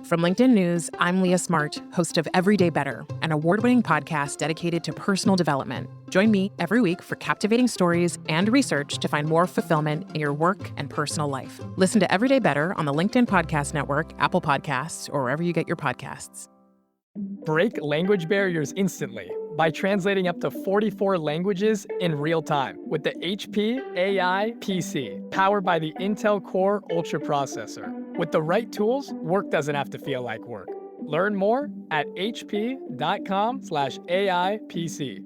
From LinkedIn News, I'm Leah Smart, host of Everyday Better, an award-winning podcast dedicated to personal development. Join me every week for captivating stories and research to find more fulfillment in your work and personal life. Listen to Everyday Better on the LinkedIn Podcast Network, Apple Podcasts, or wherever you get your podcasts. Break language barriers instantly by translating up to 44 languages in real time with the HP AI PC, powered by the Intel Core Ultra processor. With the right tools, work doesn't have to feel like work. Learn more at hp.com/AI PC.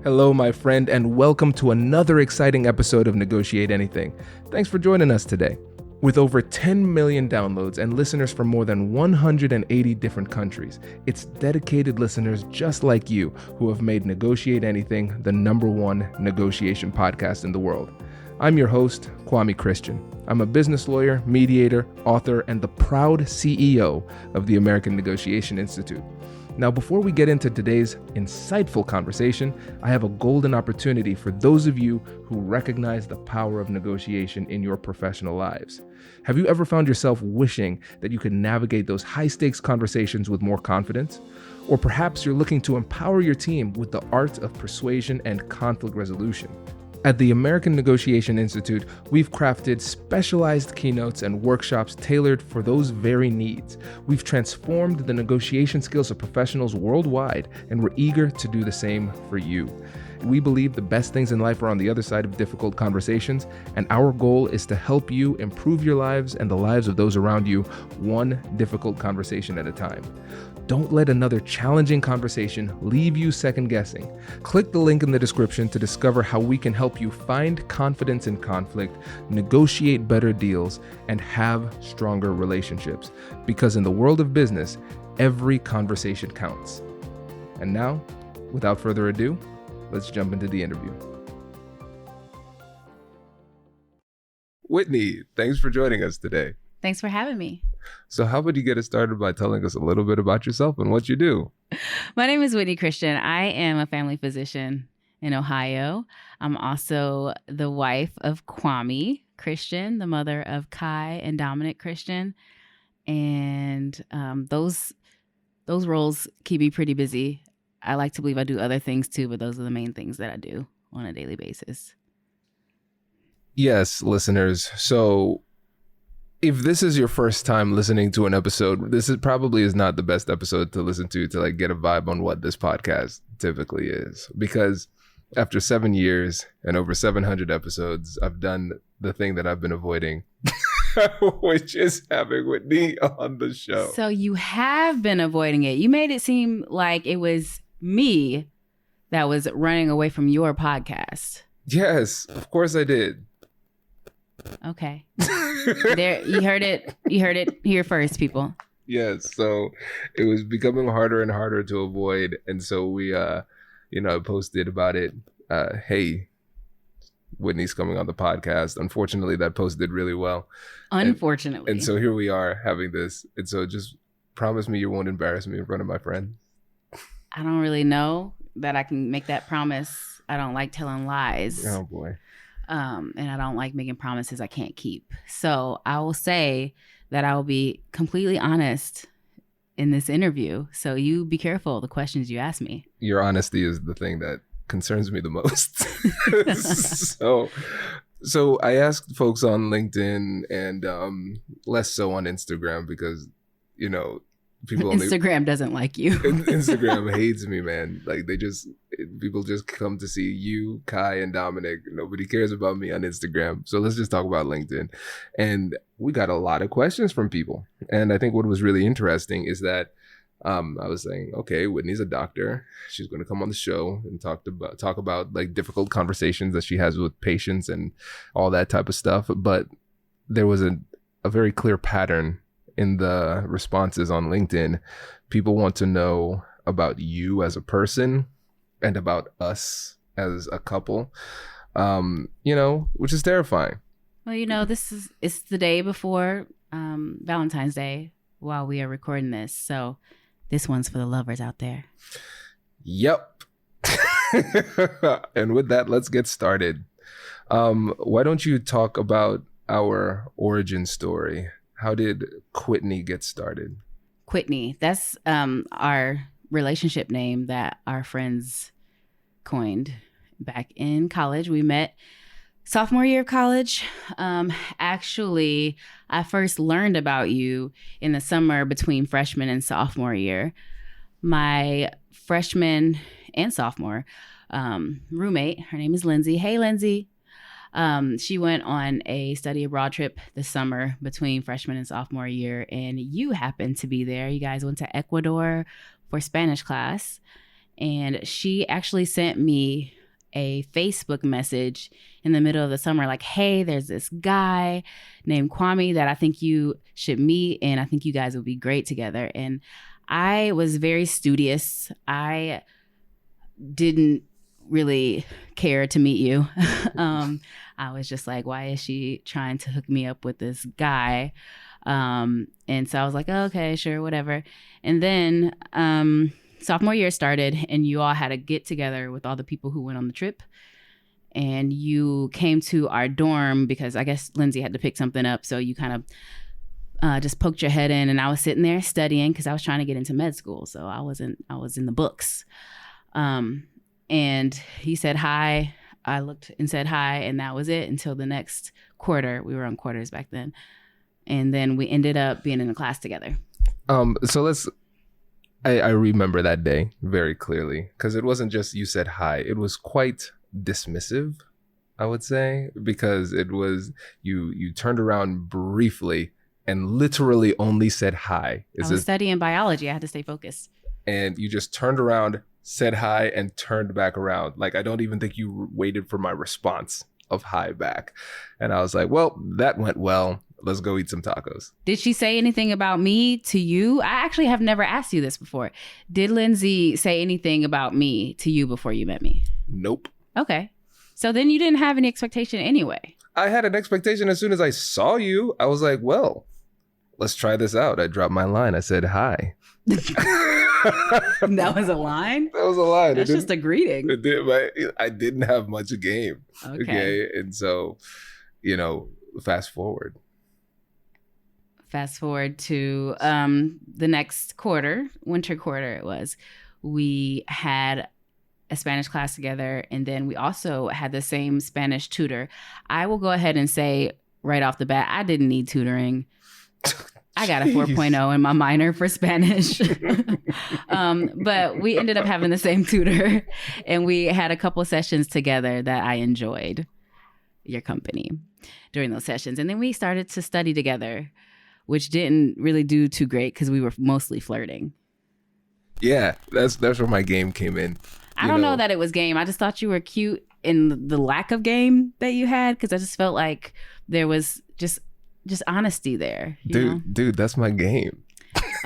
Hello, my friend, and welcome to another exciting episode of Negotiate Anything. Thanks for joining us today. With over 10 million downloads and listeners from more than 180 different countries, it's dedicated listeners just like you who have made Negotiate Anything the #1 negotiation podcast in the world. I'm your host, Kwhitney Christian. I'm a business lawyer, mediator, author, and the proud CEO of the American Negotiation Institute. Now, before we get into today's insightful conversation, I have a golden opportunity for those of you who recognize the power of negotiation in your professional lives. Have you ever found yourself wishing that you could navigate those high-stakes conversations with more confidence? Or perhaps you're looking to empower your team with the art of persuasion and conflict resolution. At the American Negotiation Institute, we've crafted specialized keynotes and workshops tailored for those very needs. We've transformed the negotiation skills of professionals worldwide, and we're eager to do the same for you. We believe the best things in life are on the other side of difficult conversations, and our goal is to help you improve your lives and the lives of those around you, one difficult conversation at a time. Don't let another challenging conversation leave you second guessing. Click the link in the description to discover how we can help you find confidence in conflict, negotiate better deals, and have stronger relationships. Because in the world of business, every conversation counts. And now, without further ado, let's jump into the interview. Whitney, thanks for joining us today. Thanks for having me. So how about you get us started by telling us a little bit about yourself and what you do? My name is Whitney Christian. I am a family physician in Ohio. I'm also the wife of Kwhitney Christian, the mother of Kai and Dominic Christian. And those roles keep me pretty busy. I like to believe I do other things too, but those are the main things that I do on a daily basis. Yes, listeners. So if this is your first time listening to an episode, this is probably not the best episode to listen to like get a vibe on what this podcast typically is. Because after 7 years and over 700 episodes, I've done the thing that I've been avoiding, which is having Whitney on the show. So you have been avoiding it. You made it seem like it was me that was running away from your podcast. Yes, of course I did. Okay. There, you heard it here first, people. Yes, so it was becoming harder and harder to avoid, and so we posted about it. Hey, Whitney's coming on the podcast. Unfortunately, that post did really well. Unfortunately. And so here we are having this. And so just promise me you won't embarrass me in front of my friend. I don't really know that I can make that promise. I don't like telling lies. Oh boy. And I don't like making promises I can't keep. So I will say that I will be completely honest in this interview. So you be careful of the questions you ask me. Your honesty is the thing that concerns me the most. So I asked folks on LinkedIn and less so on Instagram because, Instagram doesn't like you. Instagram hates me, man. Like people just come to see you, Kai, and Dominic. Nobody cares about me on Instagram. So let's just talk about LinkedIn. And we got a lot of questions from people. And I think what was really interesting is that I was saying, okay, Whitney's a doctor. She's going to come on the show and talk about like difficult conversations that she has with patients and all that type of stuff. But there was a very clear pattern in the responses on LinkedIn. People want to know about you as a person and about us as a couple, which is terrifying. Well, it's the day before Valentine's Day while we are recording this. So this one's for the lovers out there. Yep. And with that, let's get started. Why don't you talk about our origin story? How did Kwhitney get started? Kwhitney, that's our relationship name that our friends coined back in college. We met sophomore year of college. Actually, I first learned about you in the summer between freshman and sophomore year. My freshman and sophomore roommate, her name is Lindsay. Hey, Lindsay. She went on a study abroad trip this summer between freshman and sophomore year, and you happened to be there. You guys went to Ecuador for Spanish class, and she actually sent me a Facebook message in the middle of the summer, like, hey, there's this guy named Kwame that I think you should meet, and I think you guys would be great together. And I was very studious. I didn't really care to meet you. I was just like, why is she trying to hook me up with this guy? And so I was like, oh, okay, sure, whatever. And then sophomore year started, and you all had a get together with all the people who went on the trip. And you came to our dorm because I guess Lindsay had to pick something up. So you kind of just poked your head in, and I was sitting there studying because I was trying to get into med school. So I was in the books. And he said hi. I looked and said hi, and that was it until the next quarter. We were on quarters back then. And then we ended up being in a class together. So I remember that day very clearly because it wasn't just you said hi. It was quite dismissive, I would say, because it was you turned around briefly and literally only said hi. I was studying biology. I had to stay focused. And you just turned around, said hi, and turned back around. Like, I don't even think you waited for my response of hi back. And I was like, well, that went well. Let's go eat some tacos. Did she say anything about me to you? I actually have never asked you this before. Did Lindsay say anything about me to you before you met me? Nope. Okay. So then you didn't have any expectation anyway. I had an expectation as soon as I saw you. I was like, well, let's try this out. I dropped my line. I said hi. That was a line? That was a line. That's just a greeting. I didn't have much of game. Okay. And so, fast forward. Fast forward to the next quarter, winter quarter it was. We had a Spanish class together, and then we also had the same Spanish tutor. I will go ahead and say right off the bat, I didn't need tutoring. I got a 4.0 in my minor for Spanish. But we ended up having the same tutor, and we had a couple sessions together that I enjoyed your company during those sessions. And then we started to study together, which didn't really do too great because we were mostly flirting. Yeah, that's where my game came in. I don't know that it was game. I just thought you were cute in the lack of game that you had, because I just felt like there was just honesty there. Dude, that's my game.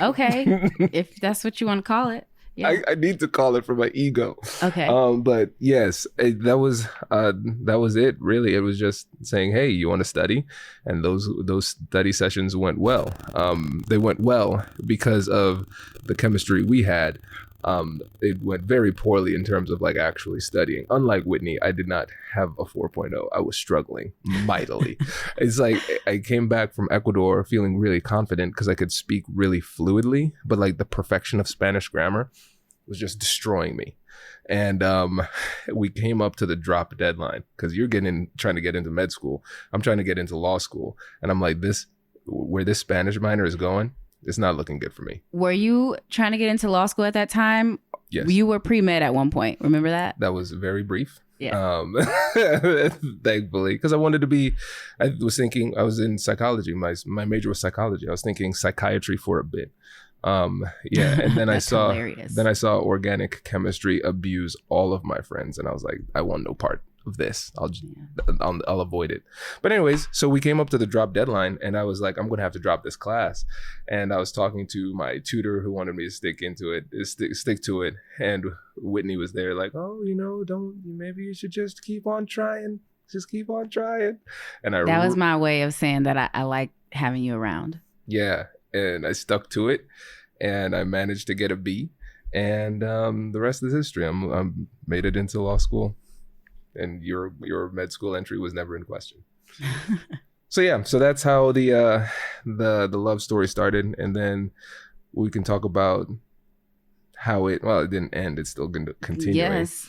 Okay, if that's what you want to call it. Yeah. I need to call it for my ego. Okay. But yes, that was it. Really, it was just saying, hey, you want to study, and those study sessions went well. They went well because of the chemistry we had. It went very poorly in terms of like actually studying. Unlike Whitney, I did not have a 4.0. I was struggling mightily. It's like I came back from Ecuador feeling really confident because I could speak really fluidly, but like the perfection of Spanish grammar was just destroying me. And we came up to the drop deadline because you're trying to get into med school. I'm trying to get into law school. And I'm like, where this Spanish minor is going, it's not looking good for me. Were you trying to get into law school at that time? Yes. You were pre-med at one point. Remember that? That was very brief. Yeah. Thankfully, because I was thinking I was in psychology. My major was psychology. I was thinking psychiatry for a bit. Yeah. And then I saw organic chemistry abuse all of my friends. And I was like, I want no part of this. I'll avoid it. But anyways, so we came up to the drop deadline, and I was like, I'm gonna have to drop this class. And I was talking to my tutor who wanted me to stick to it. And Whitney was there like, oh, maybe you should just keep on trying. And that was my way of saying that I like having you around. Yeah. And I stuck to it, and I managed to get a B. And the rest is history. I made it into law school. and your med school entry was never in question. So yeah, so that's how the love story started, and then we can talk about how it didn't end. It's still going to continue. Yes,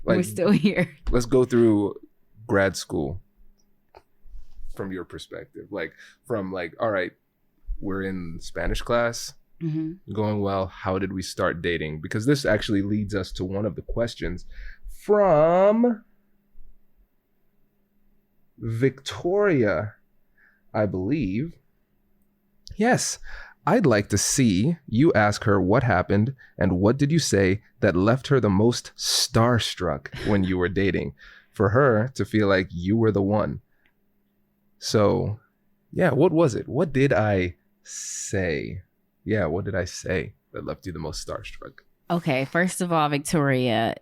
we're still here. Let's go through grad school from your perspective. All right, we're in Spanish class, going well. How did we start dating? Because this actually leads us to one of the questions from Victoria, I believe. Yes. I'd like to see you ask her what happened and what did you say that left her the most starstruck when you were dating, for her to feel like you were the one. So, yeah, what was it? What did I say? Yeah, what did I say that left you the most starstruck? Okay, first of all, Victoria.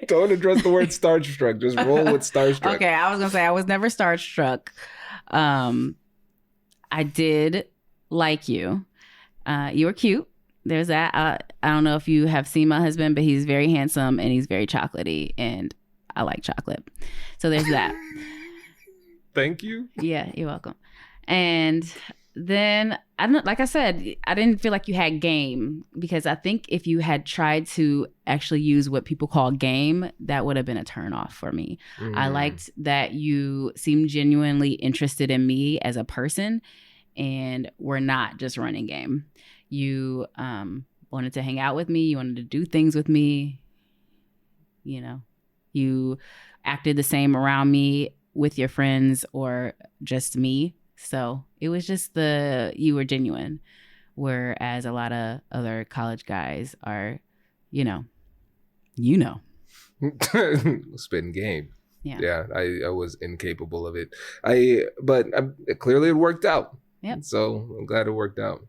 Don't address the word starstruck. Just roll with starstruck. Okay, I was going to say I was never starstruck. I did like you. You were cute. There's that. I don't know if you have seen my husband, but he's very handsome and he's very chocolatey, and I like chocolate. So there's that. Thank you. Yeah, you're welcome. And then like I said, I didn't feel like you had game, because I think if you had tried to actually use what people call game, that would have been a turnoff for me. I liked that you seemed genuinely interested in me as a person, and we're not just running game. You wanted to hang out with me. You wanted to do things with me. You know, you acted the same around me with your friends or just me. So it was just you were genuine. Whereas a lot of other college guys are, spitting game. Yeah. I was incapable of it. But clearly it worked out. Yep. So I'm glad it worked out.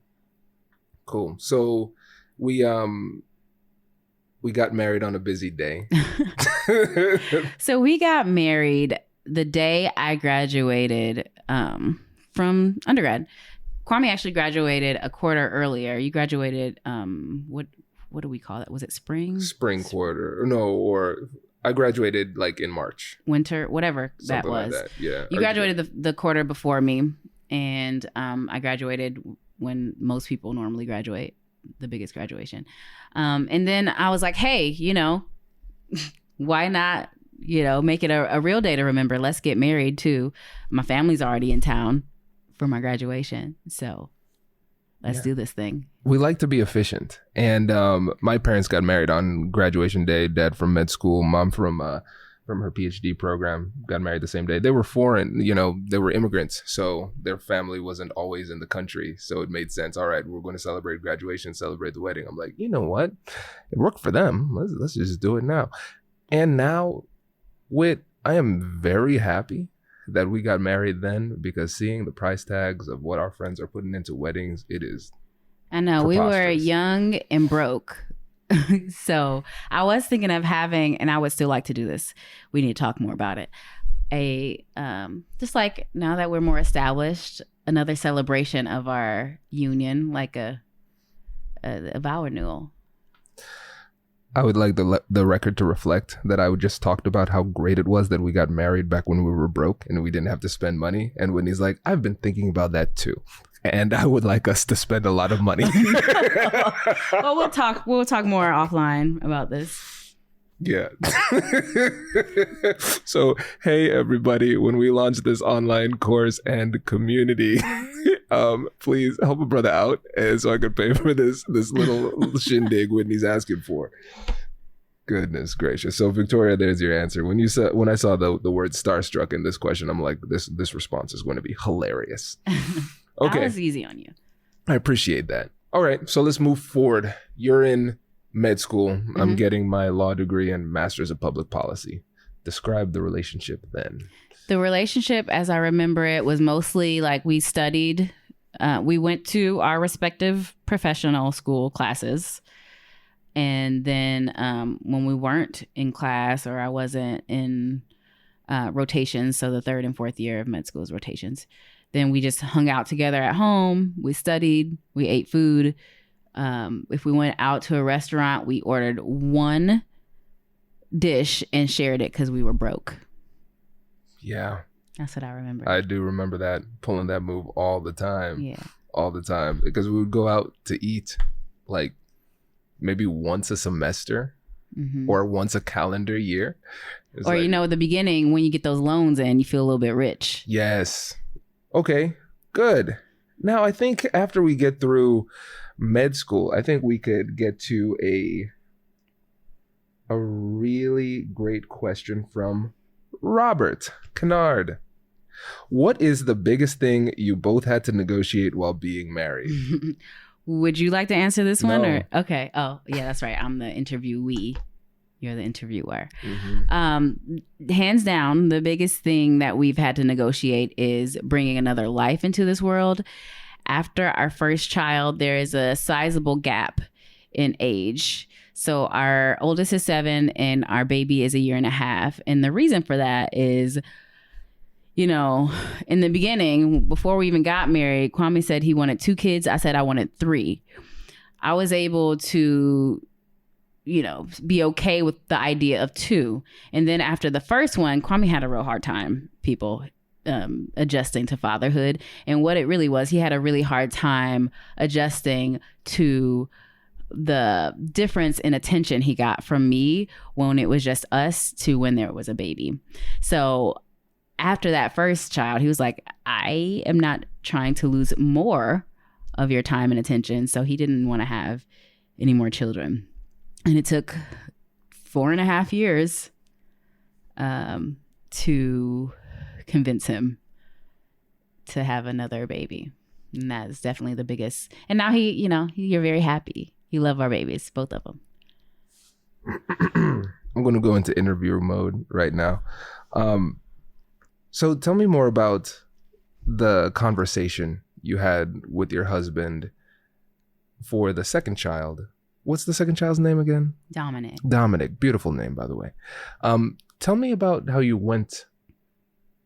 Cool. So we got married on a busy day. So we got married the day I graduated from undergrad. Kwame actually graduated a quarter earlier. You graduated, what do we call it? Was it spring? Spring quarter. No, or I graduated like in March. Winter, whatever Something that was. like that. Yeah. You graduated the quarter before me, and I graduated when most people normally graduate, the biggest graduation. And then I was like, hey, why not, make it a real day to remember? Let's get married too. My family's already in town for my graduation. So let's do this thing. We like to be efficient. And my parents got married on graduation day. Dad from med school, mom from her PhD program, got married the same day. They were foreign, they were immigrants. So their family wasn't always in the country. So it made sense. All right, we're going to celebrate graduation, celebrate the wedding. I'm like, you know what? It worked for them. Let's just do it now. And now, I am very happy that we got married then, because seeing the price tags of what our friends are putting into weddings, it is I know. We were young and broke. So I was thinking of having, and I would still like to do this, we need to talk more about it, just like now that we're more established, another celebration of our union, like a vow renewal. I would like the record to reflect that I just talked about how great it was that we got married back when we were broke and we didn't have to spend money. And Whitney's like, I've been thinking about that too. And I would like us to spend a lot of money. Well, we'll talk more offline about this. Yeah. So, hey, everybody, when we launch this online course and community, please help a brother out, and so I could pay for this little shindig Whitney's asking for. Goodness gracious. So, Victoria, there's your answer. When I saw the word starstruck in this question, I'm like, this response is going to be hilarious. Okay. That was easy on you. I appreciate that. All right, so let's move forward. You're in med school. Mm-hmm. I'm getting my law degree and master's of public policy. Describe the relationship then. The relationship, as I remember it, was mostly like we studied. We went to our respective professional school classes. And then when we weren't in class, or I wasn't in rotations, so the third and fourth year of med school is rotations, then we just hung out together at home. We studied. We ate food. If we went out to a restaurant, we ordered one dish and shared it because we were broke. Yeah. That's what I remember. I do remember that, pulling that move all the time. Yeah. All the time. Because we would go out to eat like maybe once a semester or once a calendar year. It's or, like, at the beginning when you get those loans in, you feel a little bit rich. Yes. Okay, good. Now, I think after we get through med school, I think we could get to a really great question from Robert Kennard. What is the biggest thing you both had to negotiate while being married? Would you like to answer this one? No. Or okay. Oh, yeah, that's right. I'm the interviewee. You're the interviewer. Hands down, the biggest thing that we've had to negotiate is bringing another life into this world. After our first child, there is a sizable gap in age. So our oldest is 7 and our baby is 1.5 years. And the reason for that is, in the beginning, before we even got married, Kwame said he wanted 2 kids. I said I wanted 3. I was able to, be okay with the idea of 2. And then after the first one, Kwame had a real hard time, adjusting to fatherhood. And what it really was, he had a really hard time adjusting to the difference in attention he got from me when it was just us to when there was a baby. So after that first child, he was like, I am not trying to lose more of your time and attention. So he didn't want to have any more children. And it took 4.5 years to convince him to have another baby. And that's definitely the biggest. And now you're very happy. You love our babies, both of them. I'm going to go into interview mode right now. So tell me more about the conversation you had with your husband for the second child. What's the second child's name again? Dominic. Dominic. Beautiful name, by the way. Tell me about how you went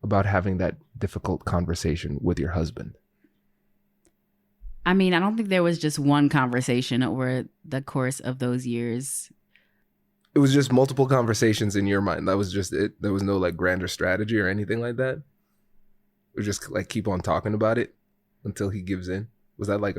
about having that difficult conversation with your husband. I mean, I don't think there was just one conversation over the course of those years. It was just multiple conversations in your mind. That was just it. There was no like grander strategy or anything like that. It was just like keep on talking about it until he gives in. Was that like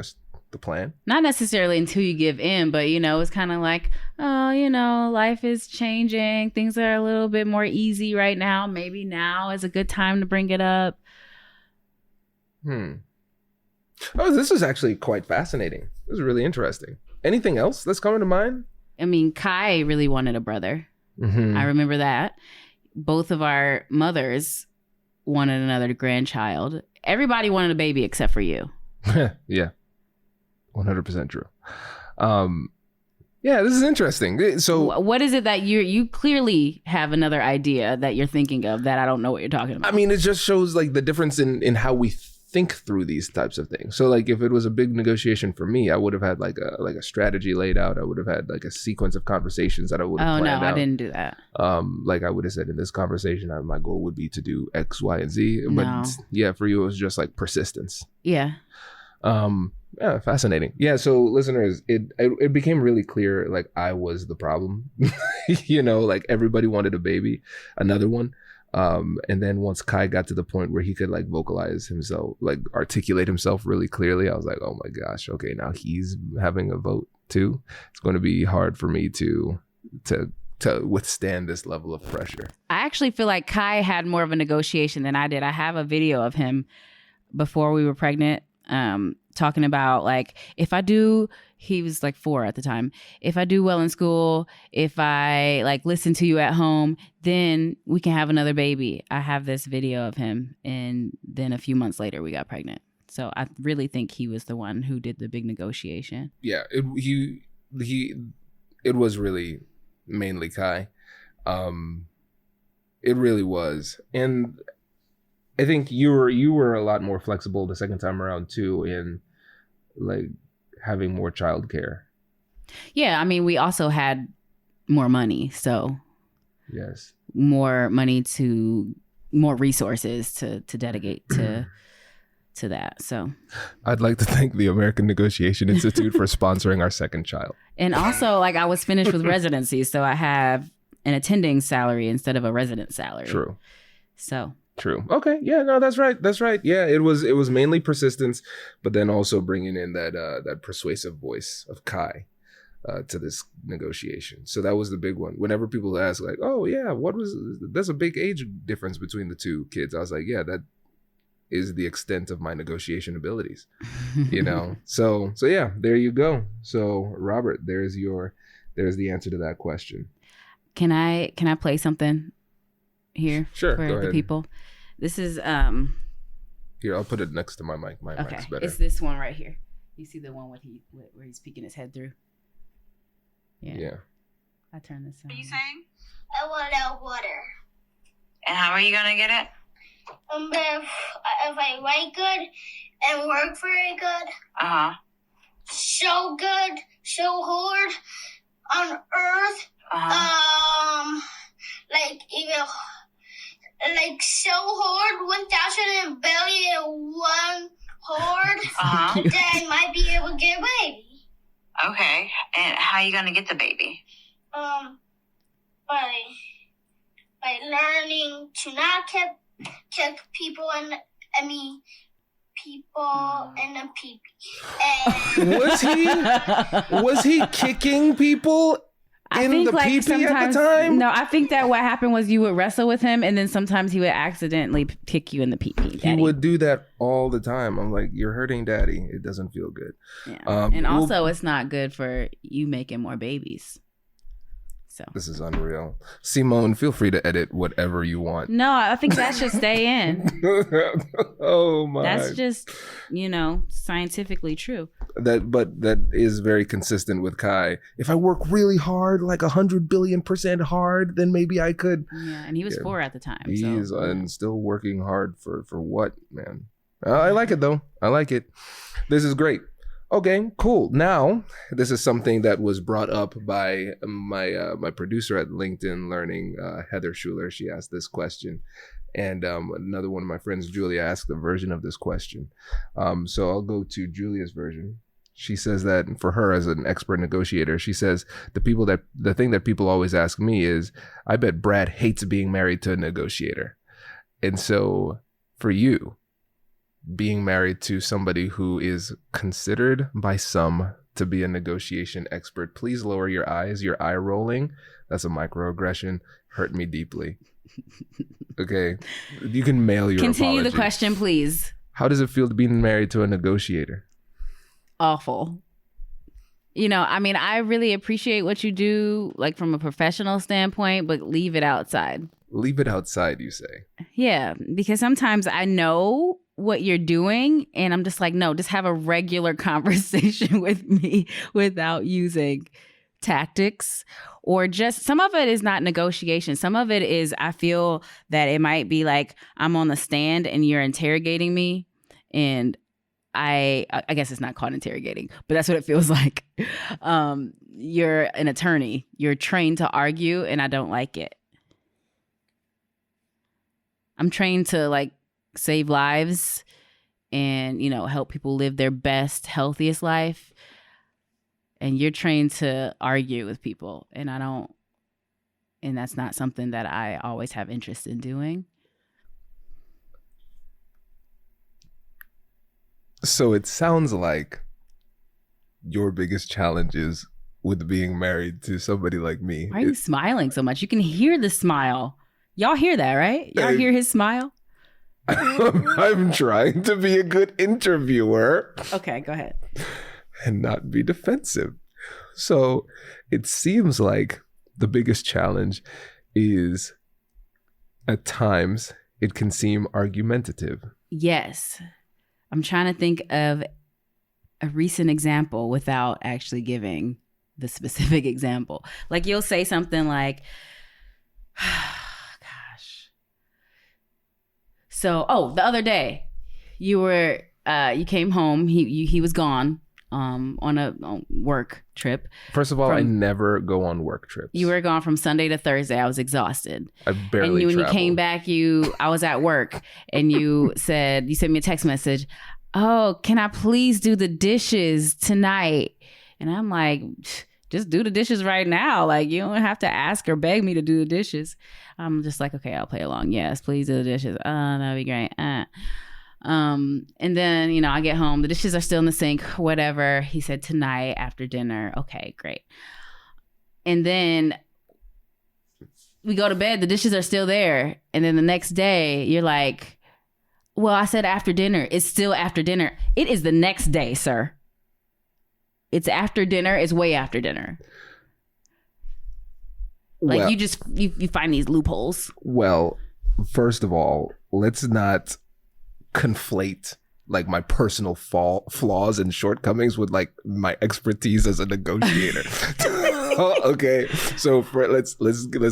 the plan? Not necessarily until you give in, but it's kind of like, oh, life is changing. Things are a little bit more easy right now. Maybe now is a good time to bring it up. Oh, this is actually quite fascinating. This is really interesting. Anything else that's coming to mind? I mean, Kai really wanted a brother. I remember that. Both of our mothers wanted another grandchild. Everybody wanted a baby except for you. Yeah. 100% true. Yeah, this is interesting. So what is it that you clearly have another idea that you're thinking of that I don't know what you're talking about? I mean, it just shows like the difference in how we think through these types of things. So like if it was a big negotiation for me, I would have had like a strategy laid out. I would have had like a sequence of conversations that I would have planned out. I didn't do that. Like I would have said in this conversation, my goal would be to do X, Y, and Z. But yeah, for you, it was just like persistence. Yeah. Yeah, fascinating. Yeah, so listeners, it became really clear like I was the problem. Like everybody wanted a baby, another one. And then once Kai got to the point where he could like vocalize himself, like articulate himself really clearly, I was like, oh my gosh, okay, now he's having a vote too. It's going to be hard for me to withstand this level of pressure. I actually feel like Kai had more of a negotiation than I did. I have a video of him before we were pregnant, talking about like, if I do, he was like 4 at the time. If I do well in school, if I like listen to you at home, then we can have another baby. I have this video of him. And then a few months later, we got pregnant. So I really think he was the one who did the big negotiation. Yeah, it was really mainly Kai. It really was. And I think you were a lot more flexible the second time around too, in like having more childcare. Yeah, I mean, we also had more money, so yes, more resources to dedicate to that. So I'd like to thank the American Negotiation Institute for sponsoring our second child. And also, like, I was finished with residency, so I have an attending salary instead of a resident salary. True. So. True. Okay. Yeah. No, that's right. That's right. Yeah. It was mainly persistence, but then also bringing in that persuasive voice of Kai to this negotiation. So that was the big one. Whenever people ask, like, "Oh yeah, there's a big age difference between the two kids," I was like, "Yeah, that is the extent of my negotiation abilities." You know. So yeah, there you go. So Robert, there's the answer to that question. Can I play something here? Sure. For Go the ahead. people? This is Here, I'll put it next to my mic. My okay. mic's better. It's this one right here. You see the one where he's peeking his head through? Yeah. Yeah. I turn this on. What are you saying? I want out water. And how are you gonna get it? If I write good and work very good, Uh-huh. so good, so hard on earth, Uh-huh. like so hard, 1,000,000,000,001 hard, Uh-huh. then I might be able to get a baby. Okay. And how are you gonna get the baby? By learning to not kick people people in the pee-pee. Was he kicking people in the pee-pee at the time? No, I think that what happened was you would wrestle with him, and then sometimes he would accidentally kick you in the pee-pee. He would do that all the time. I'm like, you're hurting daddy. It doesn't feel good. Yeah. And also, it's not good for you making more babies. So this is unreal. Simone, feel free to edit whatever you want. no, I think that should stay in. Oh my. That's just, scientifically true. That is very consistent with Kai. If I work really hard, like 100 billion% hard, then maybe I could. Yeah, and he was 4 at the time. He so, is and still working hard for what, man? I like it though. I like it. This is great. Okay, cool. Now, this is something that was brought up by my producer at LinkedIn Learning, Heather Schuler. She asked this question. And another one of my friends, Julia, asked a version of this question. So I'll go to Julia's version. She says that for her as an expert negotiator, she says the thing that people always ask me is, I bet Brad hates being married to a negotiator. And so for you, being married to somebody who is considered by some to be a negotiation expert, please lower your eyes. Your eye rolling, that's a microaggression, hurt me deeply. Okay, you can mail your Continue apology. the question, please. How does it feel to be married to a negotiator? Awful. I really appreciate what you do, like from a professional standpoint, but leave it outside. Leave it outside, you say? Yeah, because sometimes I know what you're doing and I'm just like, no, just have a regular conversation with me without using tactics, or just some of it is not negotiation. Some of it is, I feel that it might be like I'm on the stand and you're interrogating me, and I guess it's not called interrogating, but that's what it feels like. You're an attorney, you're trained to argue, and I don't like it. I'm trained to save lives and, help people live their best, healthiest life. And you're trained to argue with people. And that's not something that I always have interest in doing. So it sounds like your biggest challenge is with being married to somebody like me. Why are you smiling so much? You can hear the smile. Y'all hear that, right? Y'all hear his smile? I'm trying to be a good interviewer. Okay, go ahead. And not be defensive. So it seems like the biggest challenge is at times it can seem argumentative. Yes. I'm trying to think of a recent example without actually giving the specific example. Like you'll say something like, So, the other day, you came home. He was gone on a work trip. First of all, I never go on work trips. You were gone from Sunday to Thursday. I was exhausted. I barely when travel. you came back, I was at work, and you sent me a text message. Oh, can I please do the dishes tonight? And I'm like, just do the dishes right now. Like, you don't have to ask or beg me to do the dishes. I'm just like, okay, I'll play along. Yes, please do the dishes. That'd be great. And then, I get home. The dishes are still in the sink, whatever. He said tonight after dinner. Okay, great. And then we go to bed. The dishes are still there. And then the next day, you're like, well, I said after dinner. It's still after dinner. It is the next day, sir. It's after dinner. It's way after dinner. Like, well, you find these loopholes. Well, first of all, let's not conflate like my personal flaws and shortcomings with like my expertise as a negotiator. Okay, so let's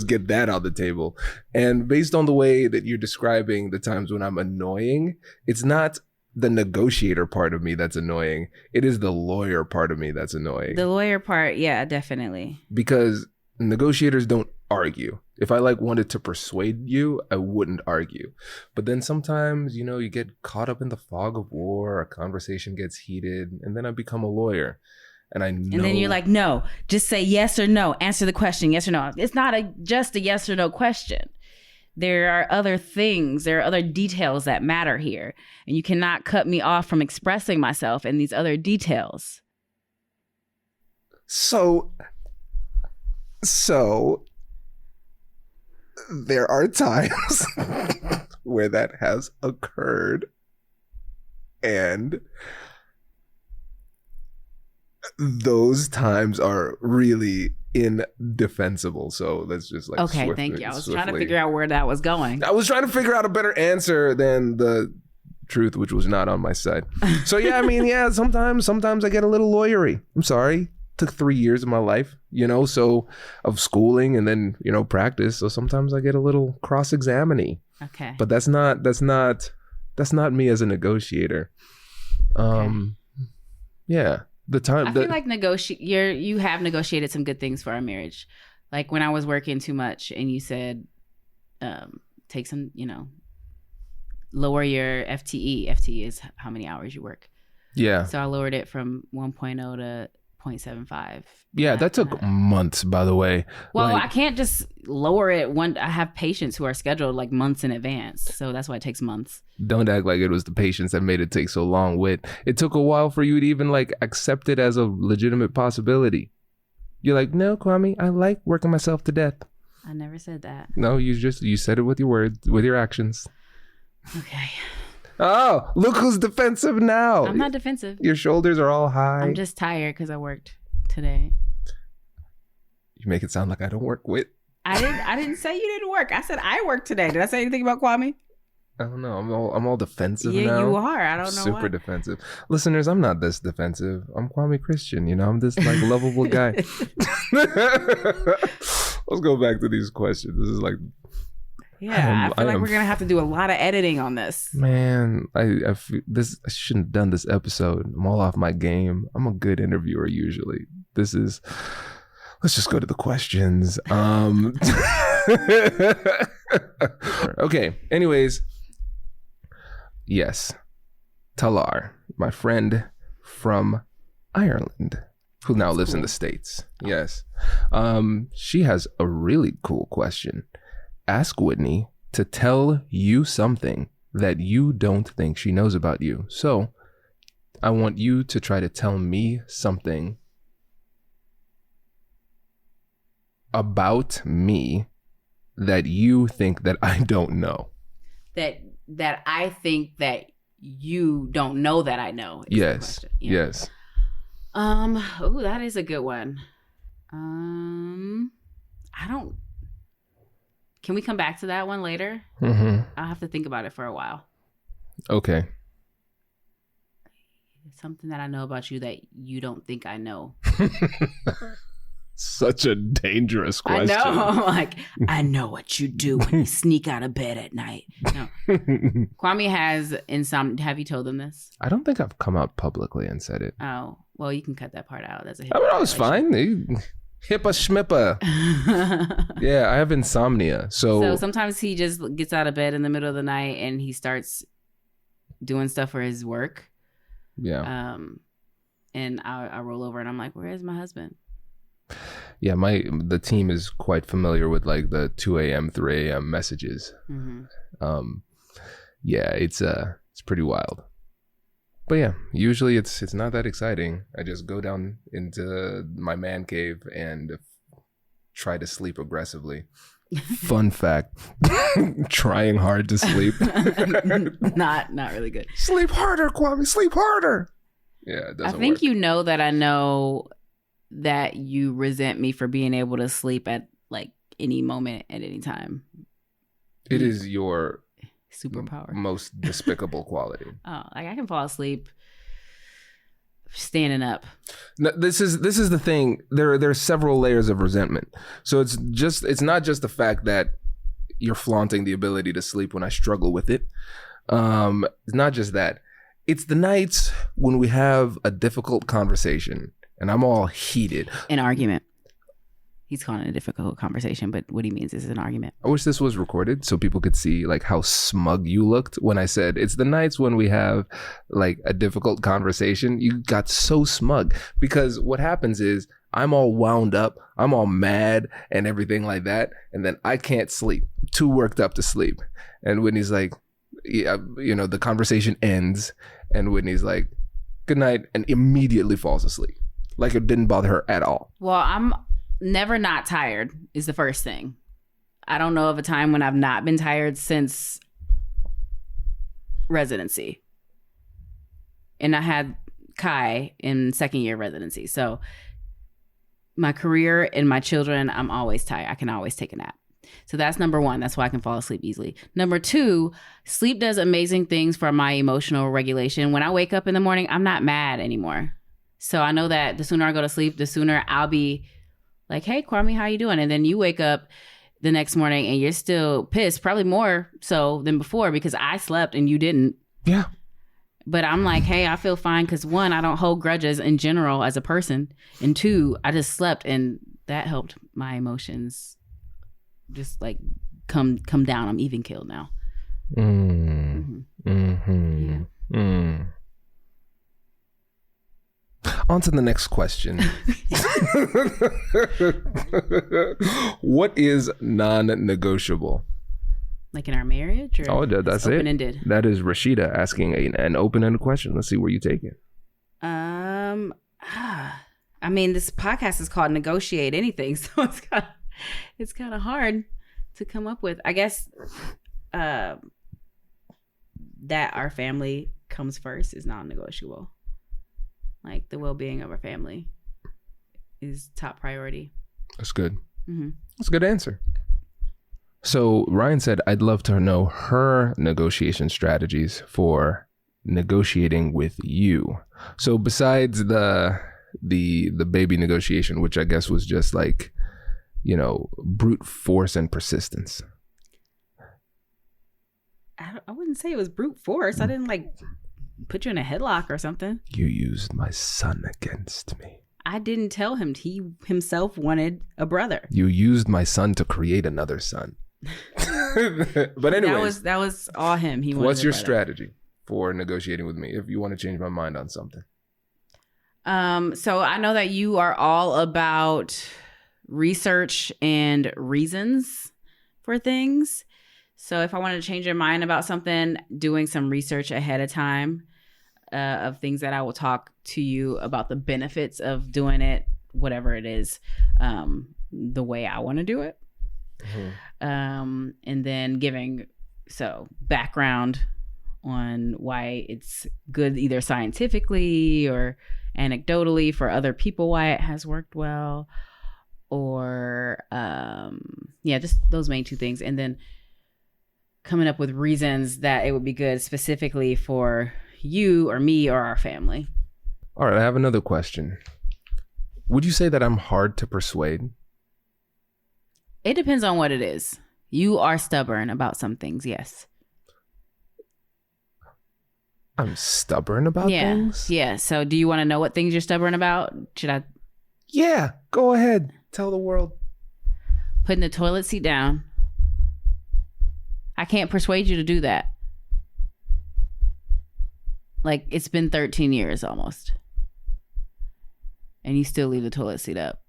get that on the table. And based on the way that you're describing the times when I'm annoying, it's not the negotiator part of me that's annoying. It is the lawyer part of me that's annoying. The lawyer part, yeah, definitely. Because negotiators don't argue. If I like wanted to persuade you, I wouldn't argue. But then sometimes, you get caught up in the fog of war, a conversation gets heated, and then I become a lawyer. And I know. And then you're like, no, just say yes or no. Answer the question, yes or no. It's not just a yes or no question. There are other things, there are other details that matter here. And you cannot cut me off from expressing myself in these other details. So there are times where that has occurred, and those times are really indefensible. So let's just like okay, thank you. I was trying to figure out where that was going. I was trying to figure out a better answer than the truth, which was not on my side. So yeah, I mean, yeah, sometimes I get a little lawyery. I'm sorry. Took 3 years of my life, so of schooling and then, practice. So sometimes I get a little cross-examining. Okay. But that's not me as a negotiator. Okay. Yeah. The time I feel like you have negotiated some good things for our marriage. Like when I was working too much and you said, take some, lower your FTE. FTE is how many hours you work. Yeah. So I lowered it from 1.0 to 0.75. Yeah, that took months, by the way. Well, I can't just lower it. I have patients who are scheduled like months in advance. So that's why it takes months. Don't act like it was the patients that made it take so long. Whit. It took a while for you to even like accept it as a legitimate possibility. You're like, no, Kwame, I like working myself to death. I never said that. No, you said it with your words, with your actions. Okay. Oh, look who's defensive now. I'm not defensive. Your shoulders are all high. I'm just tired because I worked today. You make it sound like I don't work, Whit. I didn't say you didn't work. I said I worked today. Did I say anything about Kwame? I don't know. I'm all defensive now. Yeah, you are. I don't know. Super defensive. Listeners, I'm not this defensive. I'm Kwame Christian. I'm this like lovable guy. Let's go back to these questions. This is like. Yeah, I feel like we're gonna have to do a lot of editing on this. Man, I shouldn't have done this episode. I'm all off my game. I'm a good interviewer usually. Let's just go to the questions. Okay. Anyways, yes, Talar, my friend from Ireland, who now lives in the States. Yes, she has a really cool question. Ask Whitney to tell you something that you don't think she knows about you. So I want you to try to tell me something about me that you think that I don't know. That I think that you don't know that I know. Yes. Yes. Oh, that is a good one. I don't. Can we come back to that one later? Mm-hmm. I'll have to think about it for a while. Okay. Something that I know about you that you don't think I know. Such a dangerous question. I know. Like, I know what you do when you sneak out of bed at night. No. Kwame has insomnia. Have you told them this? I don't think I've come out publicly and said it. Oh, well, you can cut that part out. That's a HIPAA violation. It's fine. HIPAA schmippa. Yeah, I have insomnia. So sometimes he just gets out of bed in the middle of the night and he starts doing stuff for his work. Yeah. And I roll over and I'm like, where is my husband? Yeah, the team is quite familiar with like the 2 a.m., 3 a.m. messages. Yeah, it's pretty wild. But yeah, usually it's not that exciting. I just go down into my man cave and try to sleep aggressively. Fun fact, trying hard to sleep. Not really good. Sleep harder, Kwame, sleep harder. Yeah, it doesn't I think work. you know that I know that you resent me for being able to sleep at like any moment at any time. It is your superpower. Most despicable quality. Oh, like I can fall asleep standing up. No, this is the thing. There are several layers of resentment. So it's not just the fact that you're flaunting the ability to sleep when I struggle with it. It's not just that. It's the nights when we have a difficult conversation and I'm all heated. An argument. He's calling it a difficult conversation, but what he means is an argument. I wish this was recorded so people could see like how smug you looked when I said it's the nights when we have like a difficult conversation. You got so smug because what happens is I'm all wound up, I'm all mad and everything like that, and then I can't sleep. I'm too worked up to sleep. And Whitney's like, yeah, the conversation ends, and Whitney's like, good night, and immediately falls asleep. Like it didn't bother her at all. Well, I'm never not tired is the first thing. I don't know of a time when I've not been tired since residency. And I had Kai in second year residency. So my career and my children, I'm always tired. I can always take a nap. So that's number one. That's why I can fall asleep easily. Number two, sleep does amazing things for my emotional regulation. When I wake up in the morning, I'm not mad anymore. So I know that the sooner I go to sleep, the sooner I'll be like, hey, Kwame, how you doing? And then you wake up the next morning and you're still pissed, probably more so than before because I slept and you didn't. Yeah. But I'm like, hey, I feel fine because one, I don't hold grudges in general as a person. And two, I just slept and that helped my emotions just like come down. I'm even killed now. Yeah. On to the next question. What is non-negotiable? Like in our marriage? Or oh, that's it. Open-ended? That is Rashida asking an open-ended question. Let's see where you take it. I mean, this podcast is called Negotiate Anything, so it's kind of hard to come up with. I guess that our family comes first is non-negotiable. Like the well-being of our family is top priority. That's good. That's a good answer. So Ryan said, I'd love to know her negotiation strategies for negotiating with you. So besides the baby negotiation, which I guess was just like, brute force and persistence. I wouldn't say it was brute force. I didn't like put you in a headlock or something. You used my son against me. I didn't tell him. He himself wanted a brother. You used my son to create another son. But anyway, that was all him. He wanted what's your brother. strategy for negotiating with me if you want to change my mind on something? So I know that you are all about research and reasons for things. So if I wanted to change your mind about something, doing some research ahead of time of things that I will talk to you about the benefits of doing it, whatever it is, the way I want to do it. And then giving background on why it's good either scientifically or anecdotally for other people, why it has worked well, or just those main two things. And then coming up with reasons that it would be good specifically for you or me or our family. All right, I have another question. Would you say that I'm hard to persuade? It depends on what it is. You are stubborn about some things, yes. I'm stubborn about things? Yeah. So do you want to know what things you're stubborn about? Should I? Yeah, go ahead. Tell the world. Putting the toilet seat down. I can't persuade you to do that. Like, it's been 13 years almost. And you still leave the toilet seat up.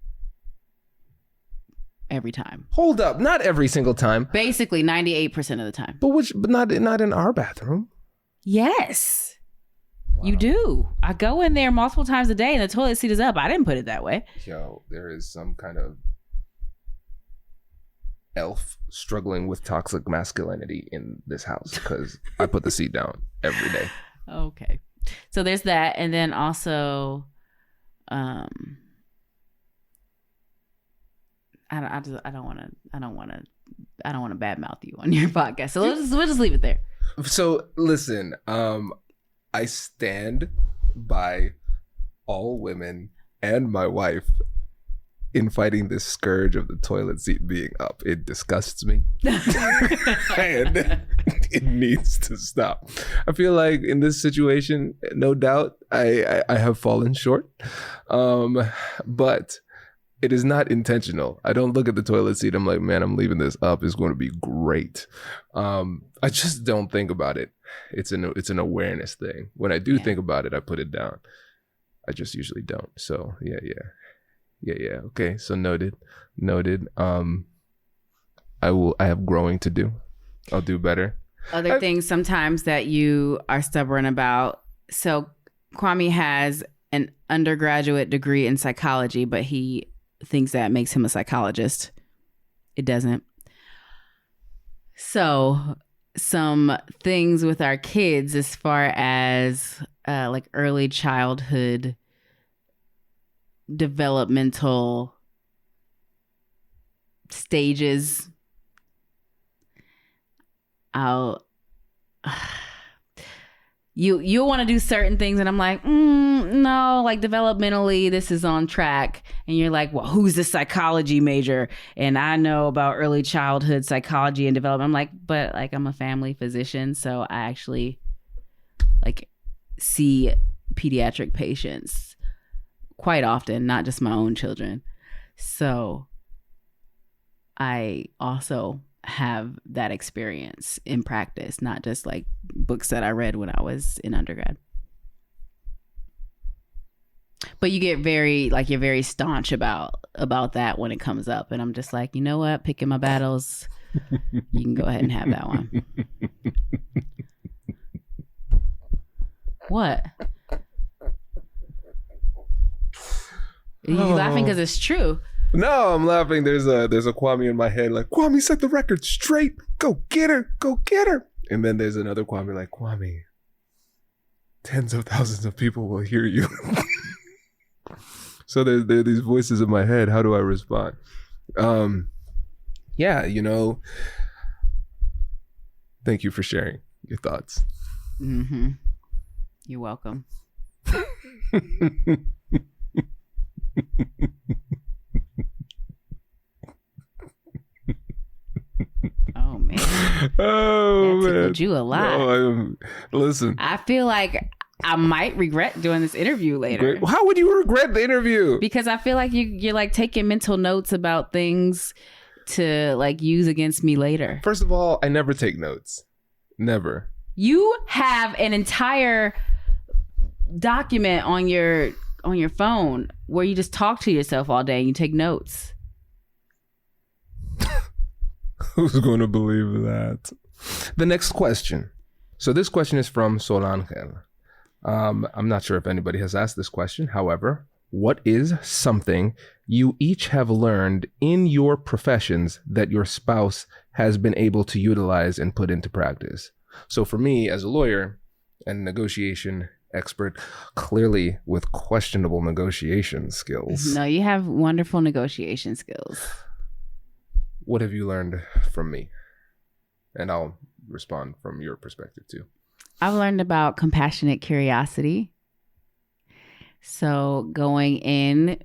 every time. Hold up, not every single time. Basically 98% of the time. But not in our bathroom. Yes. Wow. You do. I go in there multiple times a day and the toilet seat is up. I didn't put it that way. Yo, there is some kind of elf struggling with toxic masculinity in this house because I put the seat down every day. Okay. So there's that. And then also, I don't want to badmouth you on your podcast. So we'll just leave it there. So listen, I stand by all women and my wife in fighting this scourge of the toilet seat being up. It disgusts me. And it needs to stop. I feel like in this situation, no doubt, I have fallen short. But it is not intentional. I don't look at the toilet seat. I'm like, man, I'm leaving this up. It's going to be great. I just don't think about it. It's an awareness thing. When I do think about it, I put it down. I just usually don't. So yeah. Okay. So noted. I have growing to do. I'll do better. Other things sometimes that you are stubborn about. So Kwame has an undergraduate degree in psychology, but he thinks that makes him a psychologist. It doesn't. So some things with our kids as far as like early childhood developmental stages. You'll want to do certain things and I'm like, no, like developmentally this is on track. And you're like, well, who's the psychology major? And I know about early childhood psychology and development. I'm like, but like I'm a family physician, so I actually like see pediatric patients quite often, not just my own children. So I also have that experience in practice, not just like books that I read when I was in undergrad. But you get you're very staunch about that when it comes up. And I'm just like, you know what? Picking my battles. You can go ahead and have that one. What? Are you laughing because it's true? No, I'm laughing. There's a Kwame in my head like, Kwame, set the record straight. Go get her. And then there's another Kwame like, Kwame, tens of thousands of people will hear you. So there are these voices in my head. How do I respond? Yeah, thank you for sharing your thoughts. Mm-hmm. You're welcome. Oh man. Oh that man. tickled you a lot. No, listen. I feel like I might regret doing this interview later. Great. How would you regret the interview? Because I feel like you're like taking mental notes about things to like use against me later. First of all, I never take notes. Never. You have an entire document on your phone where you just talk to yourself all day and you take notes. Who's going to believe that? The next question. So this question is from Solangel. I'm not sure if anybody has asked this question. However, what is something you each have learned in your professions that your spouse has been able to utilize and put into practice? So for me, as a lawyer and negotiation expert, clearly with questionable negotiation skills. No, you have wonderful negotiation skills. What have you learned from me? And I'll respond from your perspective too. I've learned about compassionate curiosity. So going in,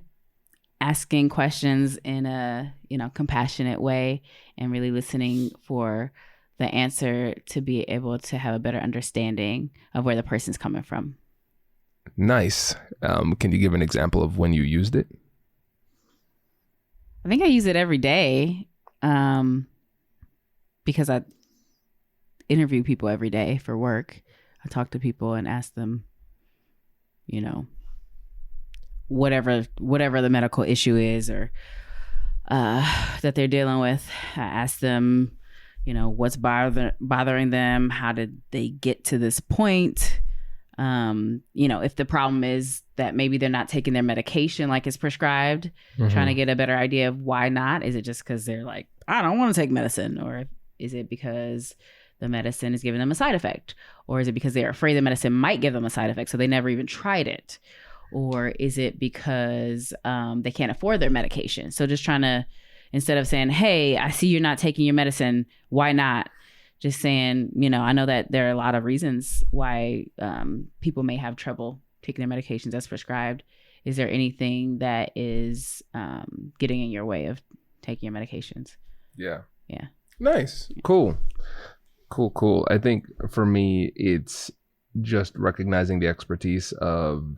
asking questions in a, compassionate way and really listening for the answer to be able to have a better understanding of where the person's coming from. Nice. Can you give an example of when you used it? I think I use it every day because I interview people every day for work. I talk to people and ask them, whatever the medical issue is, or that they're dealing with. I ask them, what's bothering them? How did they get to this point? If the problem is that maybe they're not taking their medication like it's prescribed, trying to get a better idea of why not. Is it just because they're like, I don't want to take medicine? Or is it because the medicine is giving them a side effect? Or is it because they're afraid the medicine might give them a side effect, so they never even tried it? Or is it because they can't afford their medication? So just trying to, instead of saying, hey, I see you're not taking your medicine, why not? Just saying, I know that there are a lot of reasons why people may have trouble taking their medications as prescribed. Is there anything that is getting in your way of taking your medications? Yeah. Yeah. Nice. Cool. I think for me, it's just recognizing the expertise of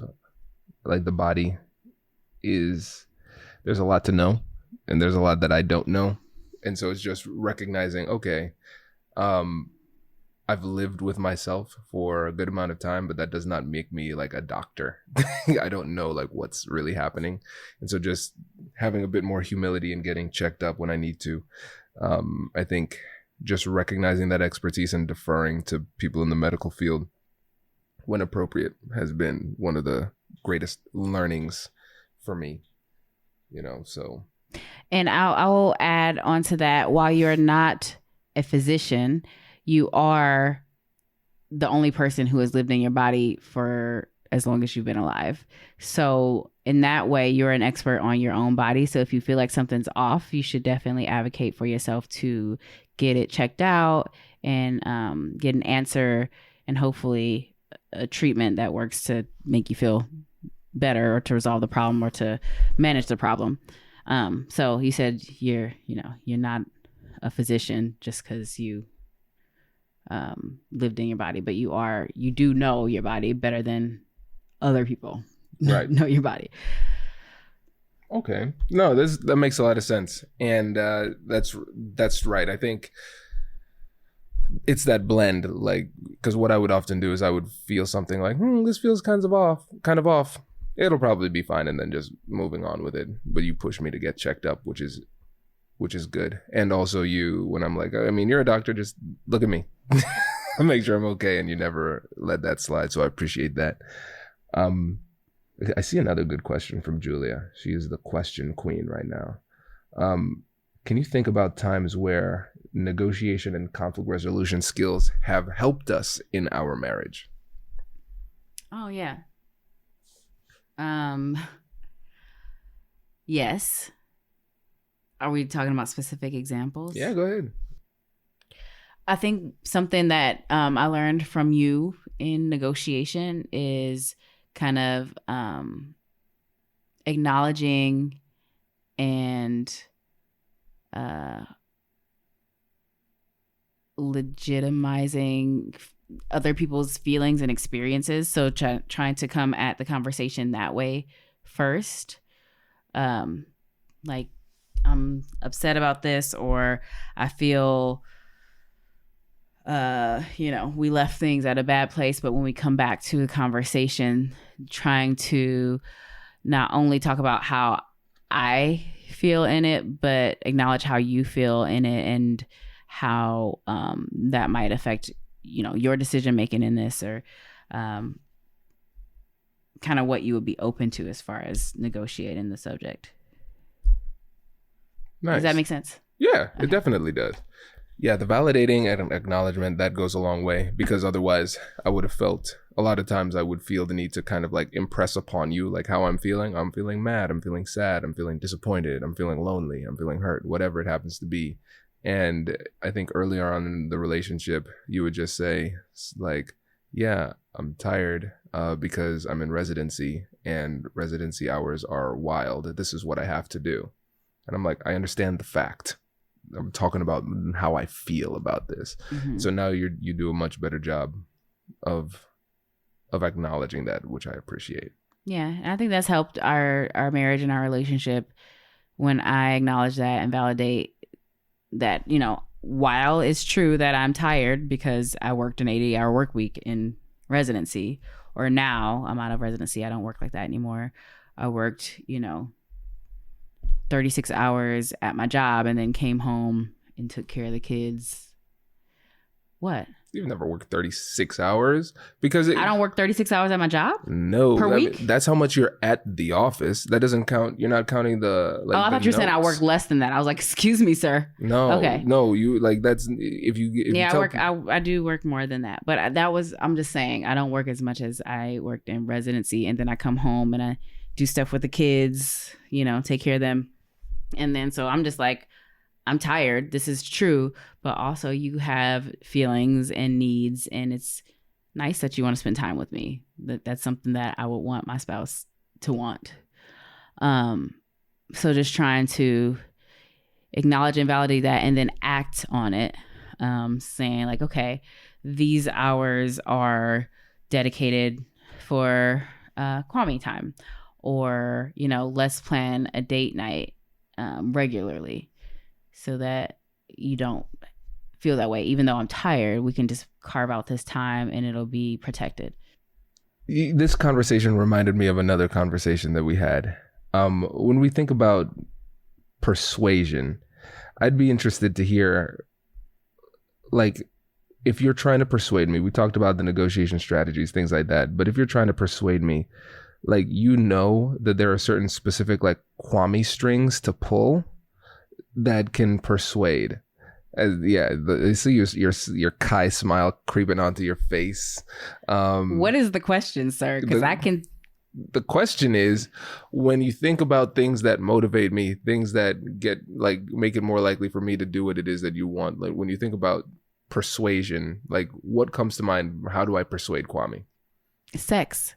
like the body there's a lot to know and there's a lot that I don't know. And so it's just recognizing, okay, I've lived with myself for a good amount of time, but that does not make me like a doctor. I don't know like what's really happening. And so just having a bit more humility and getting checked up when I need to. I think just recognizing that expertise and deferring to people in the medical field when appropriate has been one of the greatest learnings for me, so. And I will add on to that, while you're not a physician, you are the only person who has lived in your body for as long as you've been alive. So in that way, you're an expert on your own body. So if you feel like something's off, you should definitely advocate for yourself to get it checked out and get an answer and hopefully a treatment that works to make you feel better or to resolve the problem or to manage the problem. So you said you're not a physician just because you lived in your body, but you do know your body better than other people. Right. Know your body. Okay. No, that makes a lot of sense. And that's right. I think it's that blend, like, because what I would often do is I would feel something like, this feels kind of off. It'll probably be fine, and then just moving on with it. But you push me to get checked up, which is good. And also when I'm like, I mean, you're a doctor, just look at me. Make sure I'm okay, and you never let that slide. So I appreciate that. I see another good question from Julia. She is the question queen right now. Can you think about times where negotiation and conflict resolution skills have helped us in our marriage? Oh, yeah. Yes. Are we talking about specific examples? Yeah, go ahead. I think something that I learned from you in negotiation is kind of acknowledging and legitimizing other people's feelings and experiences. So trying to come at the conversation that way first. Like, I'm upset about this, or I feel, we left things at a bad place, but when we come back to the conversation, trying to not only talk about how I feel in it, but acknowledge how you feel in it and how that might affect, your decision making in this, or kind of what you would be open to as far as negotiating the subject. Nice. Does that make sense? Yeah, okay. It definitely does. Yeah, the validating and acknowledgement, that goes a long way, because otherwise I would have felt, a lot of times I would feel the need to kind of like impress upon you like how I'm feeling. I'm feeling mad, I'm feeling sad, I'm feeling disappointed, I'm feeling lonely, I'm feeling hurt, whatever it happens to be. And I think earlier on in the relationship, you would just say like, yeah, I'm tired because I'm in residency and residency hours are wild. This is what I have to do. And I'm like, I understand the fact. I'm talking about how I feel about this. Mm-hmm. So now you do a much better job of acknowledging that, which I appreciate. Yeah, and I think that's helped our marriage and our relationship when I acknowledge that and validate that, while it's true that I'm tired because I worked an 80-hour work week in residency, or now I'm out of residency, I don't work like that anymore. I worked, 36 hours at my job and then came home and took care of the kids. What? You've never worked 36 hours because I don't work 36 hours at my job? No. Per week? That's how much you're at the office. That doesn't count. You're not counting the like. Oh, I thought you were saying I work less than that. I was like, excuse me, sir. No. Okay. No, you like that's if you I do work more than that. But I'm just saying I don't work as much as I worked in residency, and then I come home and I do stuff with the kids, take care of them. And then so I'm just like, I'm tired. This is true. But also you have feelings and needs, and it's nice that you want to spend time with me. That's something that I would want my spouse to want. So just trying to acknowledge and validate that and then act on it. Saying like, okay, these hours are dedicated for Kwhitney time, or, let's plan a date night regularly so that you don't feel that way. Even though I'm tired, we can just carve out this time and it'll be protected. This conversation reminded me of another conversation that we had. When we think about persuasion, I'd be interested to hear, like, if you're trying to persuade me, we talked about the negotiation strategies, things like that. But if you're trying to persuade me, like, that there are certain specific, like, Kwhitney strings to pull that can persuade. I see your Kai smile creeping onto your face. What is the question, sir? Because the question is, when you think about things that motivate me, things that make it more likely for me to do what it is that you want, like when you think about persuasion, like what comes to mind? How do I persuade Kwhitney? Sex.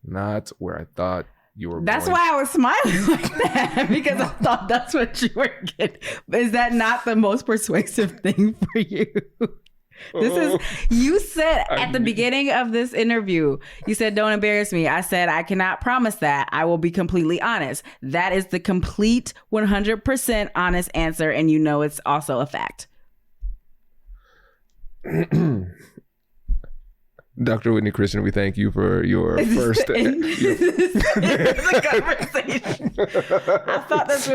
Not where I thought you were. That's why I was smiling like that, because I thought that's what you were getting. Is that not the most persuasive thing for you? You said at the beginning of this interview, you said, don't embarrass me. I said, I cannot promise that. I will be completely honest. That is the complete 100% honest answer. And it's also a fact. Dr. Whitney Christian, we thank you for your first the conversation. I thought that's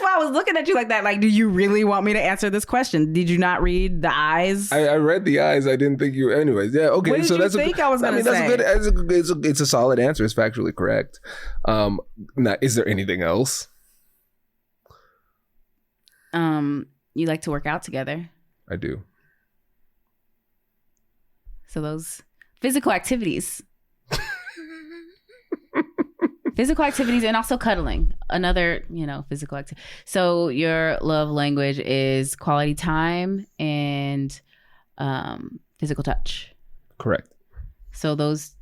why I was looking at you like that. Like, do you really want me to answer this question? Did you not read the eyes? I read the eyes. I didn't think you. Anyways, yeah, okay. What did you think I was going to say? It's a solid answer. It's factually correct. Now, is there anything else? You like to work out together? I do. So those physical activities. Physical activities and also cuddling. Another, physical activity. So your love language is quality time and physical touch. Correct. So those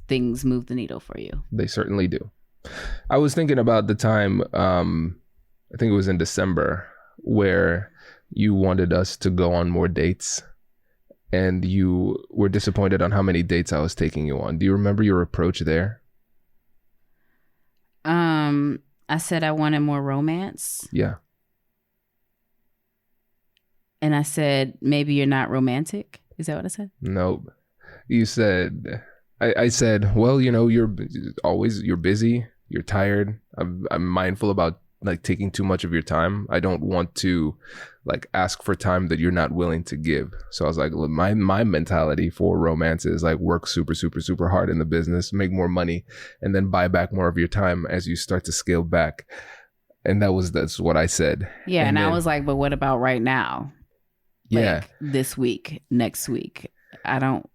things move the needle for you. They certainly do. I was thinking about the time, I think it was in December, where you wanted us to go on more dates. And you were disappointed on how many dates I was taking you on. Do you remember your approach there? I said I wanted more romance. Yeah. And I said, maybe you're not romantic. Is that what I said? Nope. You said, I said, well, you're busy, you're tired. I'm mindful about taking too much of your time. I don't want to ask for time that you're not willing to give. So I was like, look, my mentality for romance is work super, super, super hard in the business, make more money, and then buy back more of your time as you start to scale back. And that's what I said. Yeah. And I was like, but what about right now? Yeah. This week, next week. I don't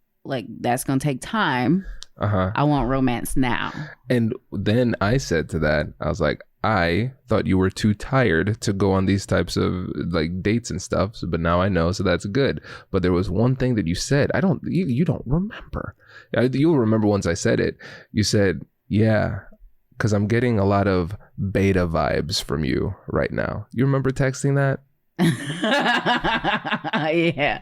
that's going to take time. I want romance now. And then I said to that, I was like, I thought you were too tired to go on these types of dates and stuff, but now I know, so that's good. But there was one thing that you said. You don't remember. You'll remember once I said it. You said, yeah, because I'm getting a lot of beta vibes from you right now. You remember texting that? Yeah.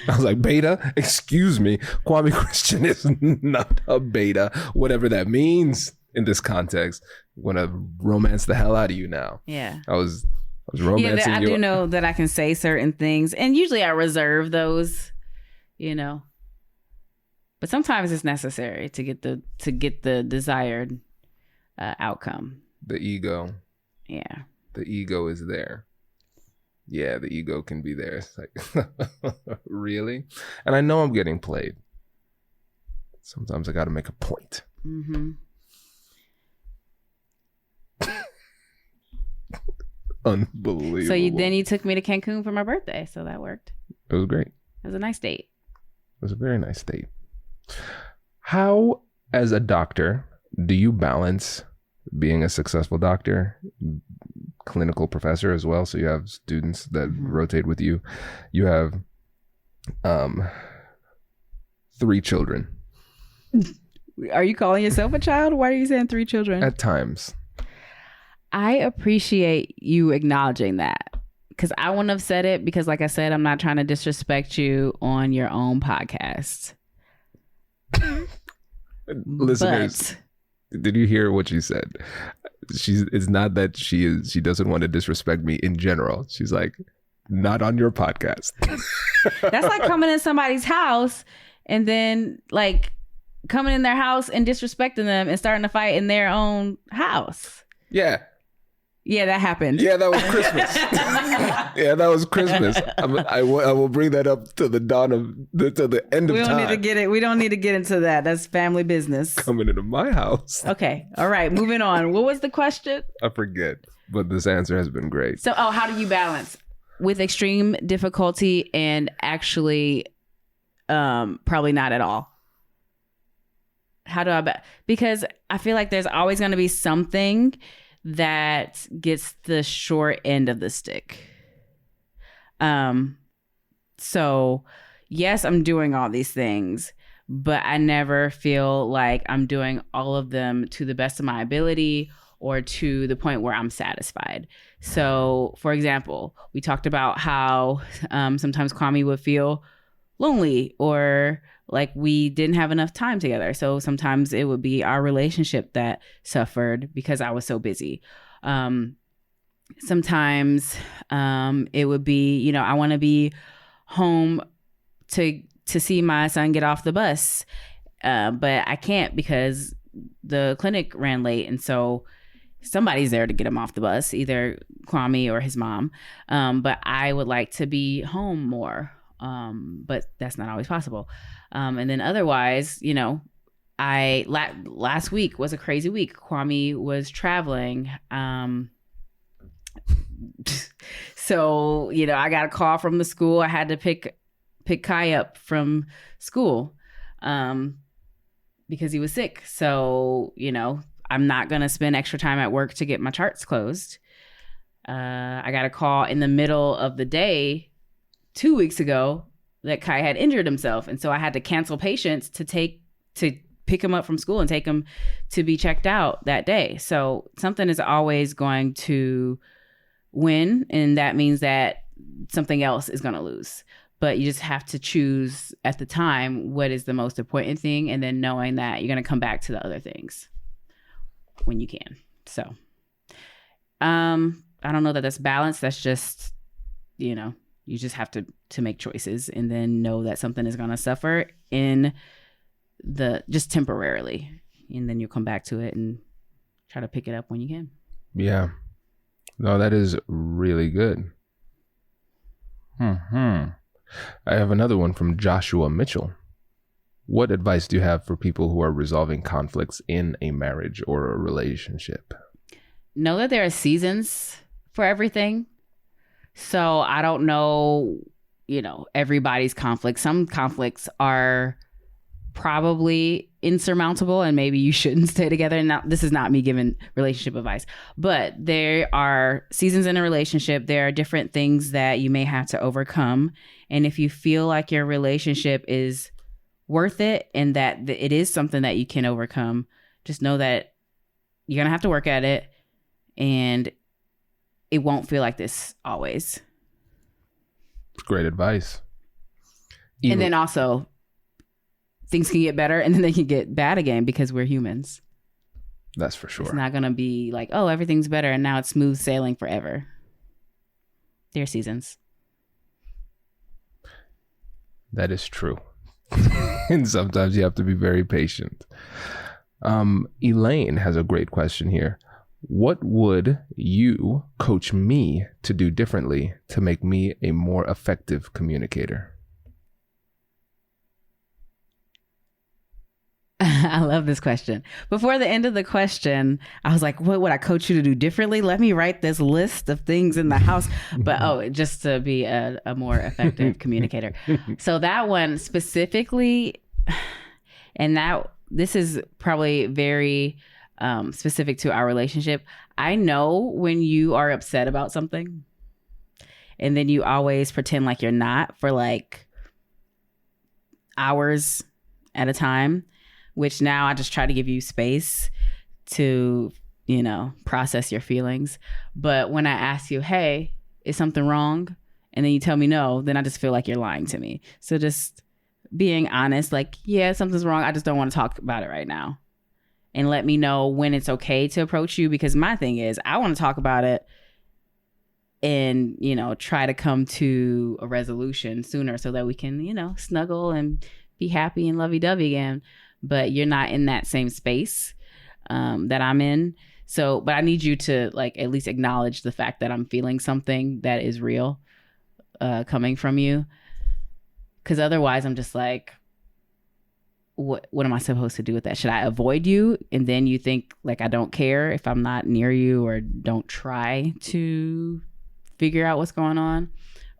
I was like, beta? Excuse me. Kwhitney Christian is not a beta, whatever that means in this context. I'm going to romance the hell out of you now. Yeah. I was romancing you. I do know that I can say certain things, and usually I reserve those, But sometimes it's necessary to get the desired outcome. The ego. Yeah. The ego is there. Yeah, the ego can be there. It's like, really? And I know I'm getting played. Sometimes I got to make a point. Mm-hmm. Unbelievable. So then you took me to Cancun for my birthday, so that worked. It was great. It was a nice date. It was a very nice date. How, as a doctor, do you balance being a successful doctor, clinical professor as well? So you have students that rotate with you. You have 3 children. Are you calling yourself a child? Why are you saying 3 children? At times. I appreciate you acknowledging that, because I wouldn't have said it because, like I said, I'm not trying to disrespect you on your own podcast. Listeners, did you hear what she said? It's not that she doesn't want to disrespect me in general. She's like, not on your podcast. That's like coming in somebody's house and then like coming in their house and disrespecting them and starting a fight in their own house. Yeah, that happened. Yeah, that was Christmas. Yeah, that was Christmas. I will bring that up to the dawn of to the end of time. We don't need to get into that. That's family business. Coming into my house. Okay. All right. Moving on. What was the question? I forget, but this answer has been great. So, how do you balance with extreme difficulty and actually, probably not at all? How do I because I feel like there's always going to be something that gets the short end of the stick. So yes, I'm doing all these things, but I never feel like I'm doing all of them to the best of my ability or to the point where I'm satisfied. So for example, we talked about how sometimes Kwame would feel lonely or like we didn't have enough time together. So sometimes it would be our relationship that suffered because I was so busy. Sometimes it would be, I want to be home to see my son get off the bus. But I can't because the clinic ran late. And so somebody's there to get him off the bus, either Kwame or his mom. But I would like to be home more. But that's not always possible. And then otherwise, last week was a crazy week. Kwame was traveling. So, I got a call from the school. I had to pick Kai up from school, because he was sick. So, I'm not going to spend extra time at work to get my charts closed. I got a call in the middle of the day 2 weeks ago that Kai had injured himself. And so I had to cancel patients to pick him up from school and take him to be checked out that day. So something is always going to win. And that means that something else is going to lose. But you just have to choose at the time what is the most important thing. And then knowing that you're going to come back to the other things when you can. So I don't know that that's balanced. That's just, you just have to make choices and then know that something is going to suffer just temporarily. And then you'll come back to it and try to pick it up when you can. Yeah. No, that is really good. I have another one from Joshua Mitchell. What advice do you have for people who are resolving conflicts in a marriage or a relationship? Know that there are seasons for everything. So I don't know, everybody's conflicts. Some conflicts are probably insurmountable and maybe you shouldn't stay together. And now, this is not me giving relationship advice, but there are seasons in a relationship. There are different things that you may have to overcome. And if you feel like your relationship is worth it and that it is something that you can overcome, just know that you're going to have to work at it and it won't feel like this always. Great advice. And then also, things can get better and then they can get bad again because we're humans. That's for sure. It's not going to be like, oh, everything's better and now it's smooth sailing forever. There are seasons. That is true. And sometimes you have to be very patient. Elaine has a great question here. What would you coach me to do differently to make me a more effective communicator? I love this question. Before the end of the question, I was like, what would I coach you to do differently? Let me write this list of things in the house. But just to be a more effective communicator. So that one specifically, and this is probably very specific to our relationship. I know when you are upset about something, and then you always pretend like you're not for like hours at a time. Which now I just try to give you space to, process your feelings. But when I ask you, hey, is something wrong? And then you tell me no, then I just feel like you're lying to me. So just being honest, like, yeah, something's wrong. I just don't want to talk about it right now. And let me know when it's okay to approach you. Because my thing is, I want to talk about it and, try to come to a resolution sooner so that we can, snuggle and be happy and lovey-dovey again. But you're not in that same space that I'm in. So, but I need you to like at least acknowledge the fact that I'm feeling something that is real coming from you. Because otherwise I'm just like, what am I supposed to do with that? Should I avoid you? And then you think like I don't care if I'm not near you or don't try to figure out what's going on?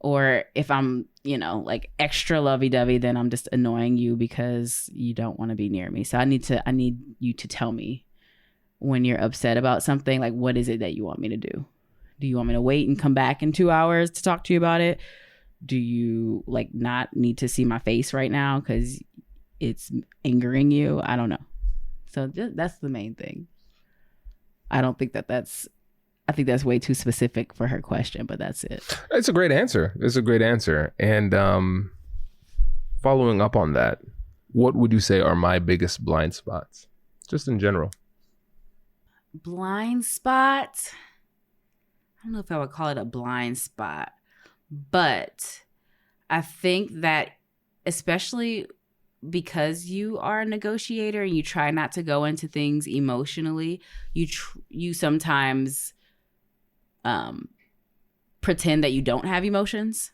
Or if I'm, like extra lovey-dovey, then I'm just annoying you because you don't want to be near me. So I need you to tell me when you're upset about something, like what is it that you want me to do? Do you want me to wait and come back in 2 hours to talk to you about it? Do you like not need to see my face right now because it's angering you? I don't know. So that's the main thing. I don't think I think that's way too specific for her question, but that's it. It's a great answer. And following up on that, what would you say are my biggest blind spots? Just in general. Blind spot? I don't know if I would call it a blind spot, but I think that especially because you are a negotiator and you try not to go into things emotionally, you sometimes pretend that you don't have emotions.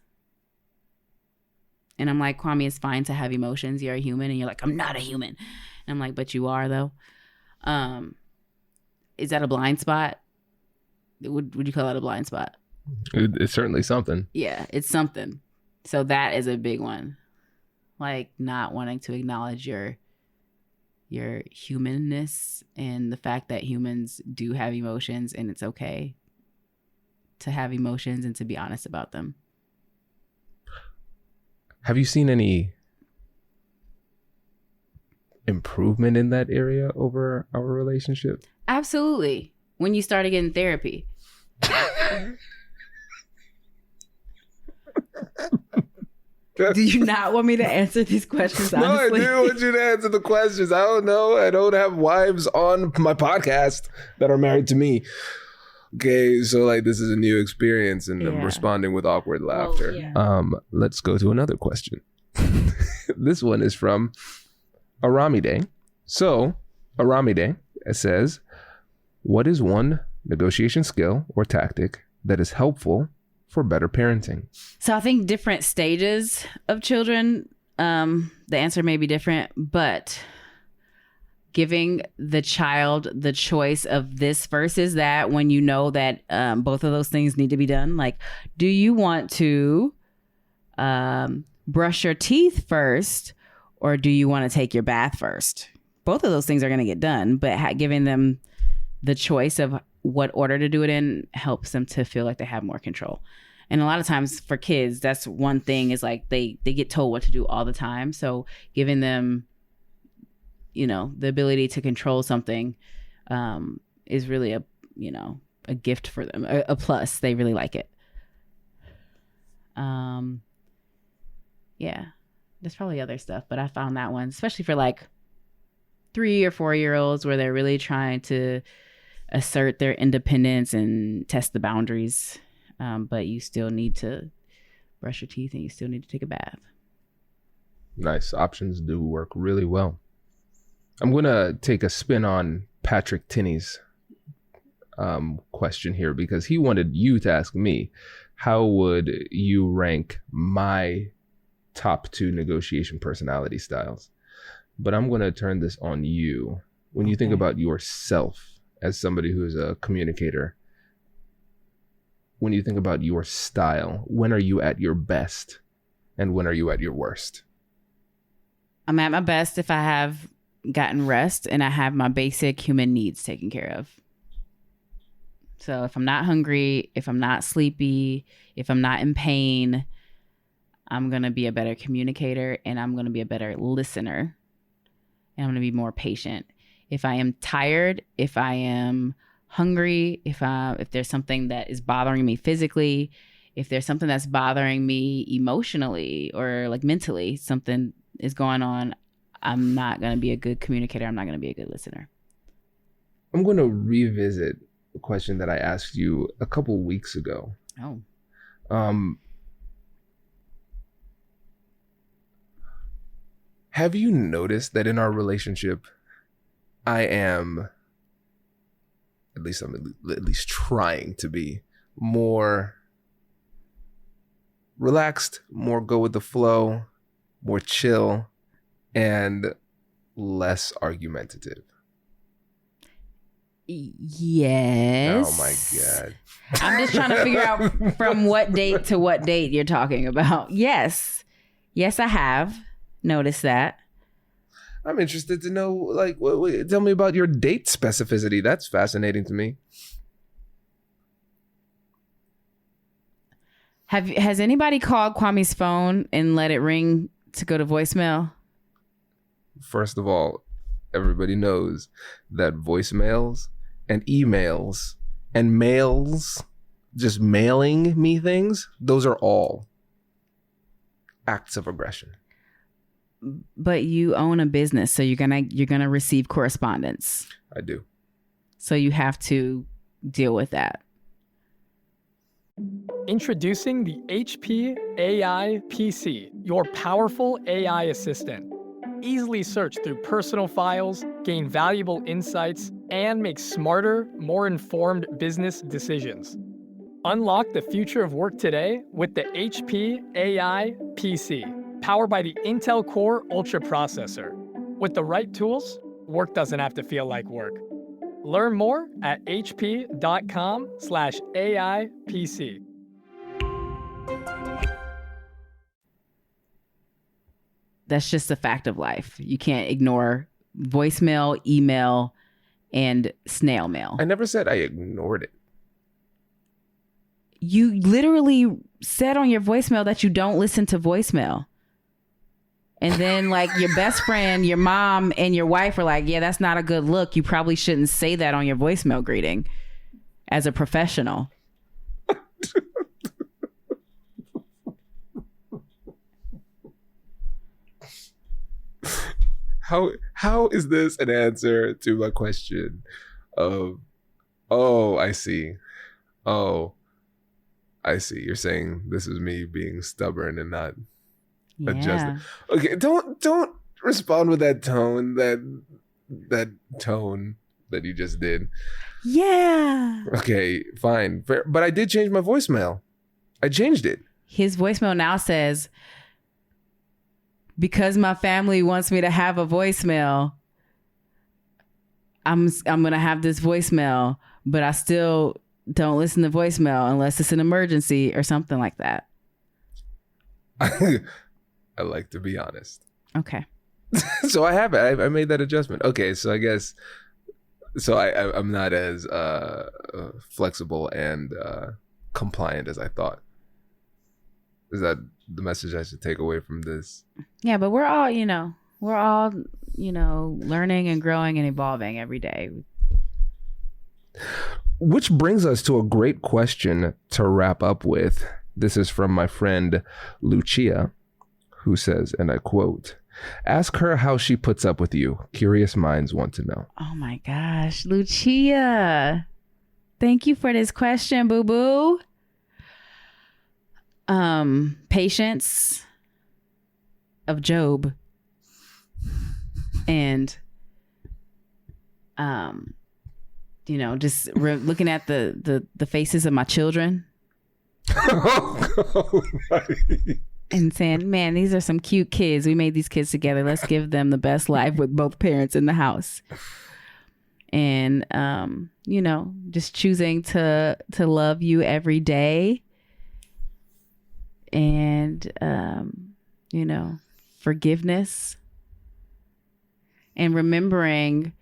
And I'm like, Kwame, it's fine to have emotions. You're a human. And you're like, I'm not a human. And I'm like, but you are though. Is that a blind spot? Would you call that a blind spot? It's certainly something. Yeah, it's something. So that is a big one. Like not wanting to acknowledge your humanness and the fact that humans do have emotions and it's okay to have emotions and to be honest about them. Have you seen any improvement in that area over our relationship? Absolutely. When you started getting therapy. Do you not want me to answer these questions honestly? No, I do want you to answer the questions. I don't know. I don't have wives on my podcast that are married to me. Okay, so like this is a new experience and I'm responding with awkward laughter. Let's go to another question. This one is from Aramide. So Aramide says, what is one negotiation skill or tactic that is helpful for better parenting? So I think different stages of children, the answer may be different, but giving the child the choice of this versus that when you know that both of those things need to be done. Like, do you want to brush your teeth first or do you want to take your bath first? Both of those things are going to get done, but giving them the choice of what order to do it in helps them to feel like they have more control. And a lot of times for kids, that's one thing is like they get told what to do all the time. So giving them the ability to control something is really a gift for them, a plus. They really like it. There's probably other stuff, but I found that one, especially for like 3 or 4 year olds where they're really trying to assert their independence and test the boundaries. But you still need to brush your teeth and you still need to take a bath. Nice. Options do work really well. I'm going to take a spin on Patrick Tinney's question here, because he wanted you to ask me, how would you rank my top 2 negotiation personality styles? But I'm going to turn this on you. When you think about yourself as somebody who is a communicator, when you think about your style, when are you at your best and when are you at your worst? I'm at my best if I have gotten rest and I have my basic human needs taken care of. So if I'm not hungry, if I'm not sleepy, if I'm not in pain, I'm going to be a better communicator and I'm going to be a better listener. And I'm going to be more patient. If I am tired, if I am hungry, if there's something that is bothering me physically, if there's something that's bothering me emotionally or like mentally, something is going on, I'm not going to be a good communicator. I'm not going to be a good listener. I'm going to revisit a question that I asked you a couple weeks ago. Oh. Have you noticed that in our relationship, I'm at least trying to be more relaxed, more go with the flow, more chill, and less argumentative? Yes. Oh my God. I'm just trying to figure out from what date to what date you're talking about. Yes, I have noticed that. I'm interested to know, like, tell me about your date specificity. That's fascinating to me. Has anybody called Kwame's phone and let it ring to go to voicemail? First of all, everybody knows that voicemails and emails and mails, just mailing me things, those are all acts of aggression. But you own a business, so you're gonna receive correspondence. I do. So you have to deal with that. Introducing the HP AI PC, your powerful AI assistant. Easily search through personal files, gain valuable insights, and make smarter, more informed business decisions. Unlock the future of work today with the HP AI PC, powered by the Intel Core Ultra processor. With the right tools, work doesn't have to feel like work. Learn more at hp.com/AIPC. That's just a fact of life. You can't ignore voicemail, email, and snail mail. I never said I ignored it. You literally said on your voicemail that you don't listen to voicemail. And then like your best friend, your mom, and your wife are like, yeah, that's not a good look. You probably shouldn't say that on your voicemail greeting as a professional. How is this an answer to my question of, oh, I see. Oh, I see. You're saying this is me being stubborn and not adjusting. Okay, don't respond with that tone, that tone that you just did. Yeah. Okay, fine. Fair. But I did change my voicemail. I changed it. His voicemail now says, because my family wants me to have a voicemail, I'm going to have this voicemail, but I still don't listen to voicemail unless it's an emergency or something like that. I like to be honest. Okay. So I have it. I made that adjustment. Okay, so I guess, so I'm not as flexible and compliant as I thought. Is that the message I should take away from this? Yeah, but we're all learning and growing and evolving every day. Which brings us to a great question to wrap up with. This is from my friend Lucia, who says, and I quote, "Ask her how she puts up with you. Curious minds want to know." Oh my gosh, Lucia. Thank you for this question, boo-boo. Patience of Job and just looking at the faces of my children and saying, man, these are some cute kids. We made these kids together. Let's give them the best life with both parents in the house. And, just choosing to love you every day. And, forgiveness. And remembering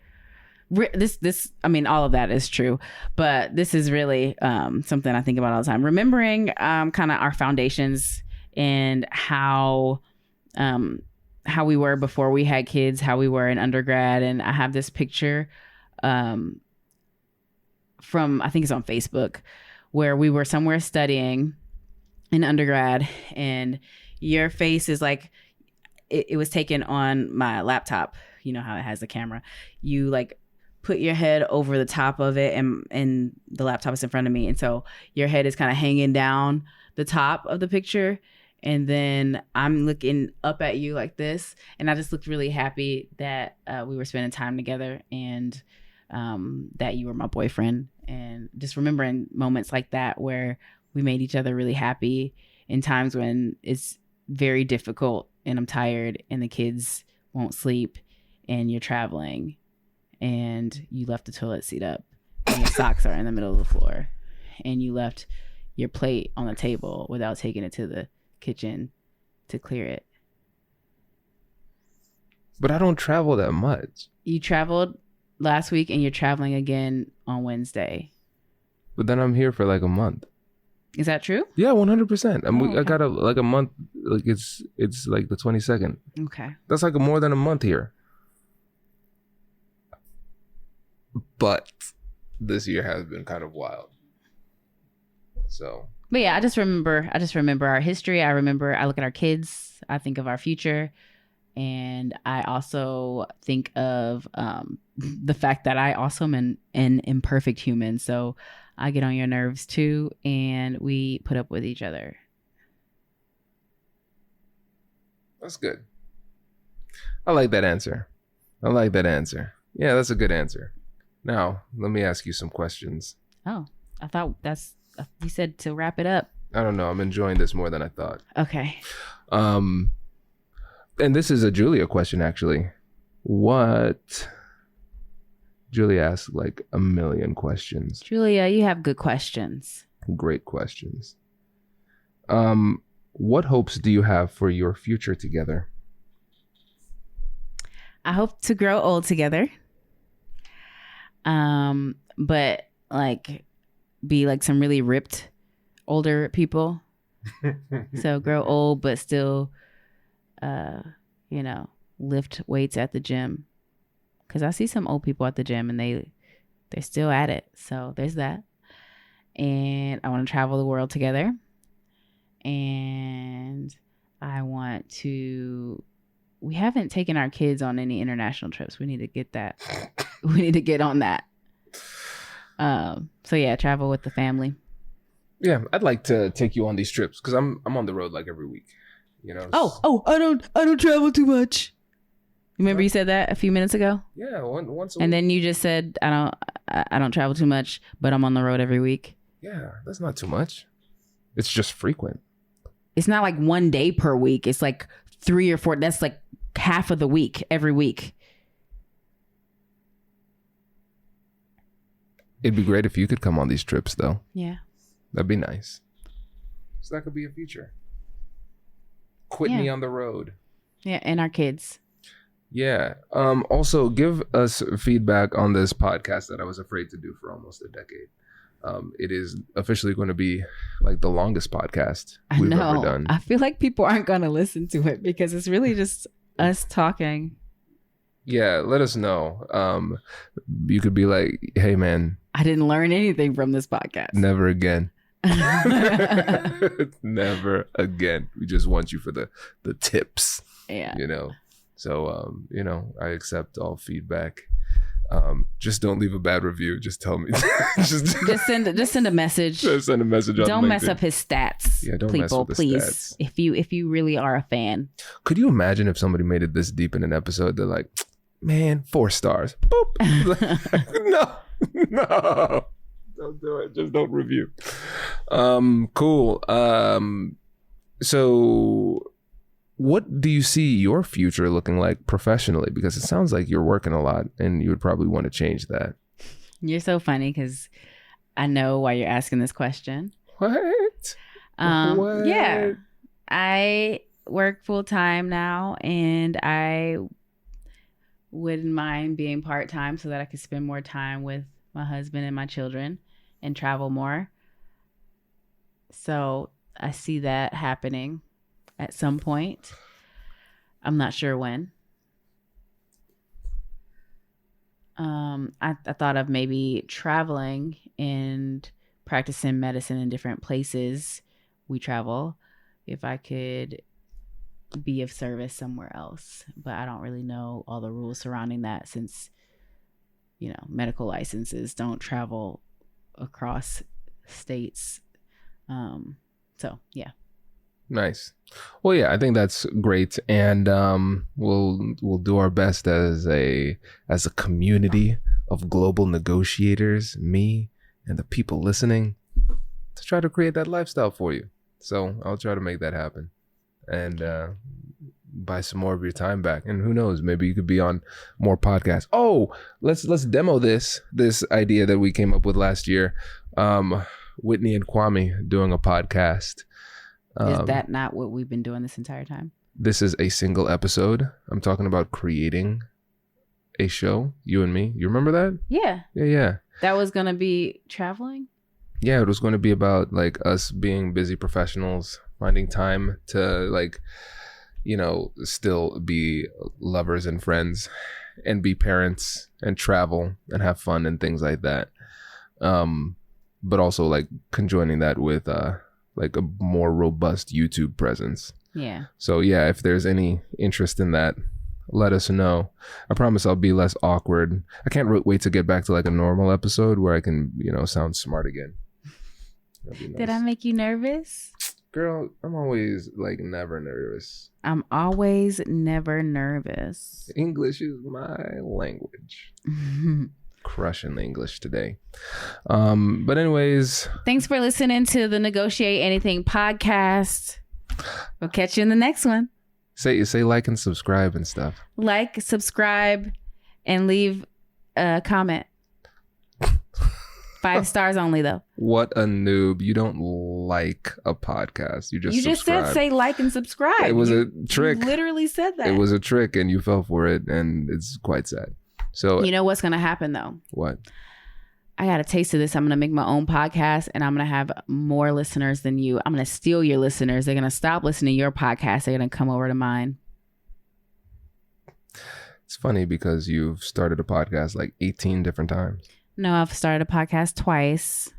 all of that is true, but this is really something I think about all the time. Remembering kind of our foundations and how we were before we had kids, how we were in undergrad. And I have this picture from, I think it's on Facebook, where we were somewhere studying in undergrad, and your face is like, it was taken on my laptop. You know how it has the camera. You like put your head over the top of it, and the laptop is in front of me. And so your head is kind of hanging down the top of the picture. And then I'm looking up at you like this. And I just looked really happy that we were spending time together, and that you were my boyfriend. And just remembering moments like that where we made each other really happy in times when it's very difficult and I'm tired and the kids won't sleep and you're traveling and you left the toilet seat up and your socks are in the middle of the floor and you left your plate on the table without taking it to the kitchen to clear it. But I don't travel that much. You traveled last week and you're traveling again on Wednesday. But then I'm here for like a month. Is that true? Yeah, 100%. Okay. I got a month. Like it's like the 22nd. Okay. That's like more than a month here. But this year has been kind of wild. So. But yeah, I just remember our history. I look at our kids. I think of our future. And I also think of the fact that I also am an imperfect human. So I get on your nerves too, and we put up with each other. That's good. I like that answer. Yeah, that's a good answer. Now, let me ask you some questions. Oh, I thought you said to wrap it up. I don't know. I'm enjoying this more than I thought. Okay. And this is a Julia question, actually. Julia asked like a million questions. Julia, you have good questions. Great questions. What hopes do you have for your future together? I hope to grow old together. But like be like some really ripped older people. So grow old, but still, lift weights at the gym. Because I see some old people at the gym and they're still at it. So there's that. And I want to travel the world together. And I want to... We haven't taken our kids on any international trips. We need to get that. We need to get on that. So yeah, travel with the family. Yeah, I'd like to take you on these trips because I'm on the road like every week. I don't travel too much. Remember you said that a few minutes ago? Yeah, once a week. And then you just said I don't travel too much, but I'm on the road every week. Yeah, that's not too much. It's just frequent. It's not like 1 day per week. It's like 3 or 4. That's like half of the week every week. It'd be great if you could come on these trips, though. Yeah. That'd be nice. So that could be a future. Kwhitney on the road. Yeah, and our kids. Yeah. Also, give us feedback on this podcast that I was afraid to do for almost a decade. It is officially going to be like the longest podcast we've ever done. I feel like people aren't going to listen to it because it's really just us talking. Yeah, let us know. You could be like, hey, man. I didn't learn anything from this podcast. Never again. Never again. We just want you for the tips. Yeah. So, I accept all feedback. Just don't leave a bad review. Just tell me. just send a message. Just send a message on Don't LinkedIn. mess up his stats. Yeah, don't people, mess with the please. stats. If you really are a fan. Could you imagine if somebody made it this deep in an episode? They're like, man, 4 stars. Boop. No. No, don't do it. Just don't review. Cool. So what do you see your future looking like professionally? Because it sounds like you're working a lot and you would probably want to change that. You're so funny because I know why you're asking this question. What? What? Yeah. I work full time now, and I wouldn't mind being part time so that I could spend more time with my husband and my children and travel more. So I see that happening at some point. I'm not sure when. I thought of maybe traveling and practicing medicine in different places we travel if I could be of service somewhere else. But I don't really know all the rules surrounding that since, medical licenses don't travel across states. So, yeah. Nice. Well, yeah, I think that's great, and we'll do our best as a community of global negotiators, me and the people listening, to try to create that lifestyle for you. So I'll try to make that happen, and buy some more of your time back. And who knows, maybe you could be on more podcasts. Oh, let's demo this idea that we came up with last year. Whitney and Kwame doing a podcast. Is that not what we've been doing this entire time? This is a single episode. I'm talking about creating a show, you and me. You remember that? Yeah. Yeah. That was going to be traveling? Yeah, it was going to be about like us being busy professionals, finding time to still be lovers and friends and be parents and travel and have fun and things like that. But also like conjoining that with like a more robust YouTube presence. Yeah. So yeah, if there's any interest in that, let us know. I promise I'll be less awkward. I can't wait to get back to like a normal episode where I can, sound smart again. That'd be nice. Did I make you nervous? Girl, I'm always like never nervous. I'm always never nervous. English is my language. Crushing the English today. But anyways, thanks for listening to the Negotiate Anything podcast. We'll catch you in the next one. Say like and subscribe and stuff. Like, subscribe, and leave a comment. 5 stars only, though. What a noob. You don't like a podcast. You just subscribe. Said say like and subscribe. It was a trick. You literally said that. It was a trick and you fell for it, and it's quite sad. So you know what's going to happen, though? What? I got a taste of this. I'm going to make my own podcast, and I'm going to have more listeners than you. I'm going to steal your listeners. They're going to stop listening to your podcast. They're going to come over to mine. It's funny because you've started a podcast like 18 different times. No, I've started a podcast twice,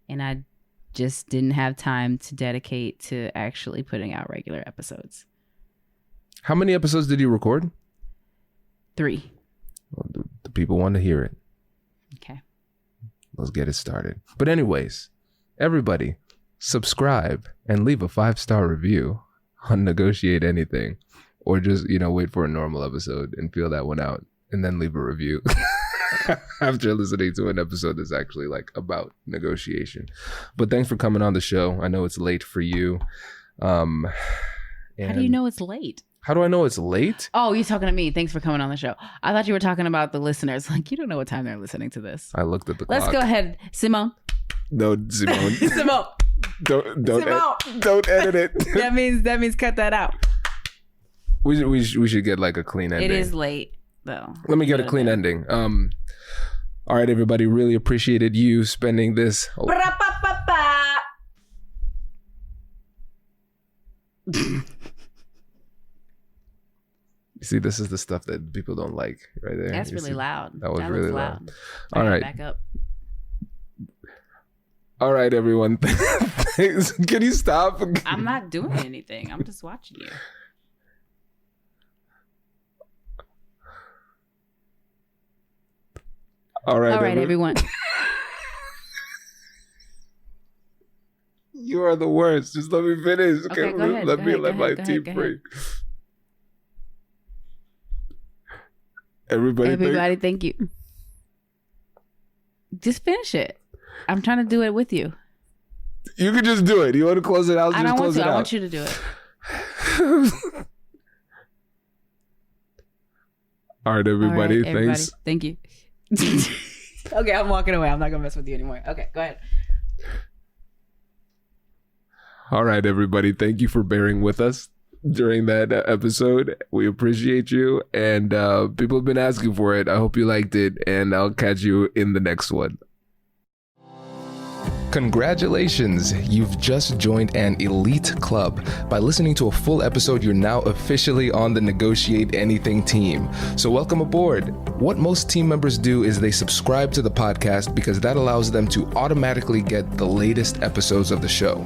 and I just didn't have time to dedicate to actually putting out regular episodes. How many episodes did you record? 3. Well, the people want to hear it. Okay. Let's get it started. But anyways, everybody subscribe and leave a 5-star review on Negotiate Anything, or just, wait for a normal episode and feel that one out and then leave a review after listening to an episode that's actually like about negotiation. But thanks for coming on the show. I know it's late for you. How do you know it's late? How do I know it's late? Oh, you're talking to me. Thanks for coming on the show. I thought you were talking about the listeners. Like, you don't know what time they're listening to this. I looked at the clock. Let's go ahead. Simone. No, Simone. Simone. Don't edit it. That means cut that out. We should get like a clean ending. It is late though. Let me get a clean ending. All right, everybody. Really appreciated you spending this. You see, this is the stuff that people don't like right there. That's really loud. That was really loud. All right. Back up. All right, everyone. Can you stop? I'm not doing anything. I'm just watching you. All right, everyone. You are the worst. Just let me finish. Okay, go ahead. Let my team free. Everybody, thank you. Just finish it. I'm trying to do it with you. You can just do it. You want to close it out? I don't want to. I want you to do it. All right, everybody. Thanks. Thank you. Okay, I'm walking away. I'm not going to mess with you anymore. Okay, go ahead. All right, everybody. Thank you for bearing with us during that episode. We appreciate you. And people have been asking for it. I hope you liked it. And I'll catch you in the next one. Congratulations, you've just joined an elite club. By listening to a full episode, you're now officially on the Negotiate Anything team. So welcome aboard. What most team members do is they subscribe to the podcast because that allows them to automatically get the latest episodes of the show.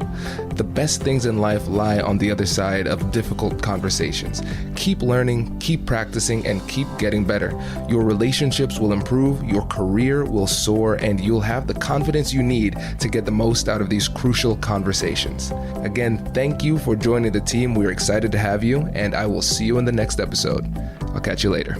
The best things in life lie on the other side of difficult conversations. Keep learning, keep practicing, and keep getting better. Your relationships will improve, your career will soar, and you'll have the confidence you need to get the most out of these crucial conversations. Again, thank you for joining the team. We're excited to have you, and I will see you in the next episode. I'll catch you later.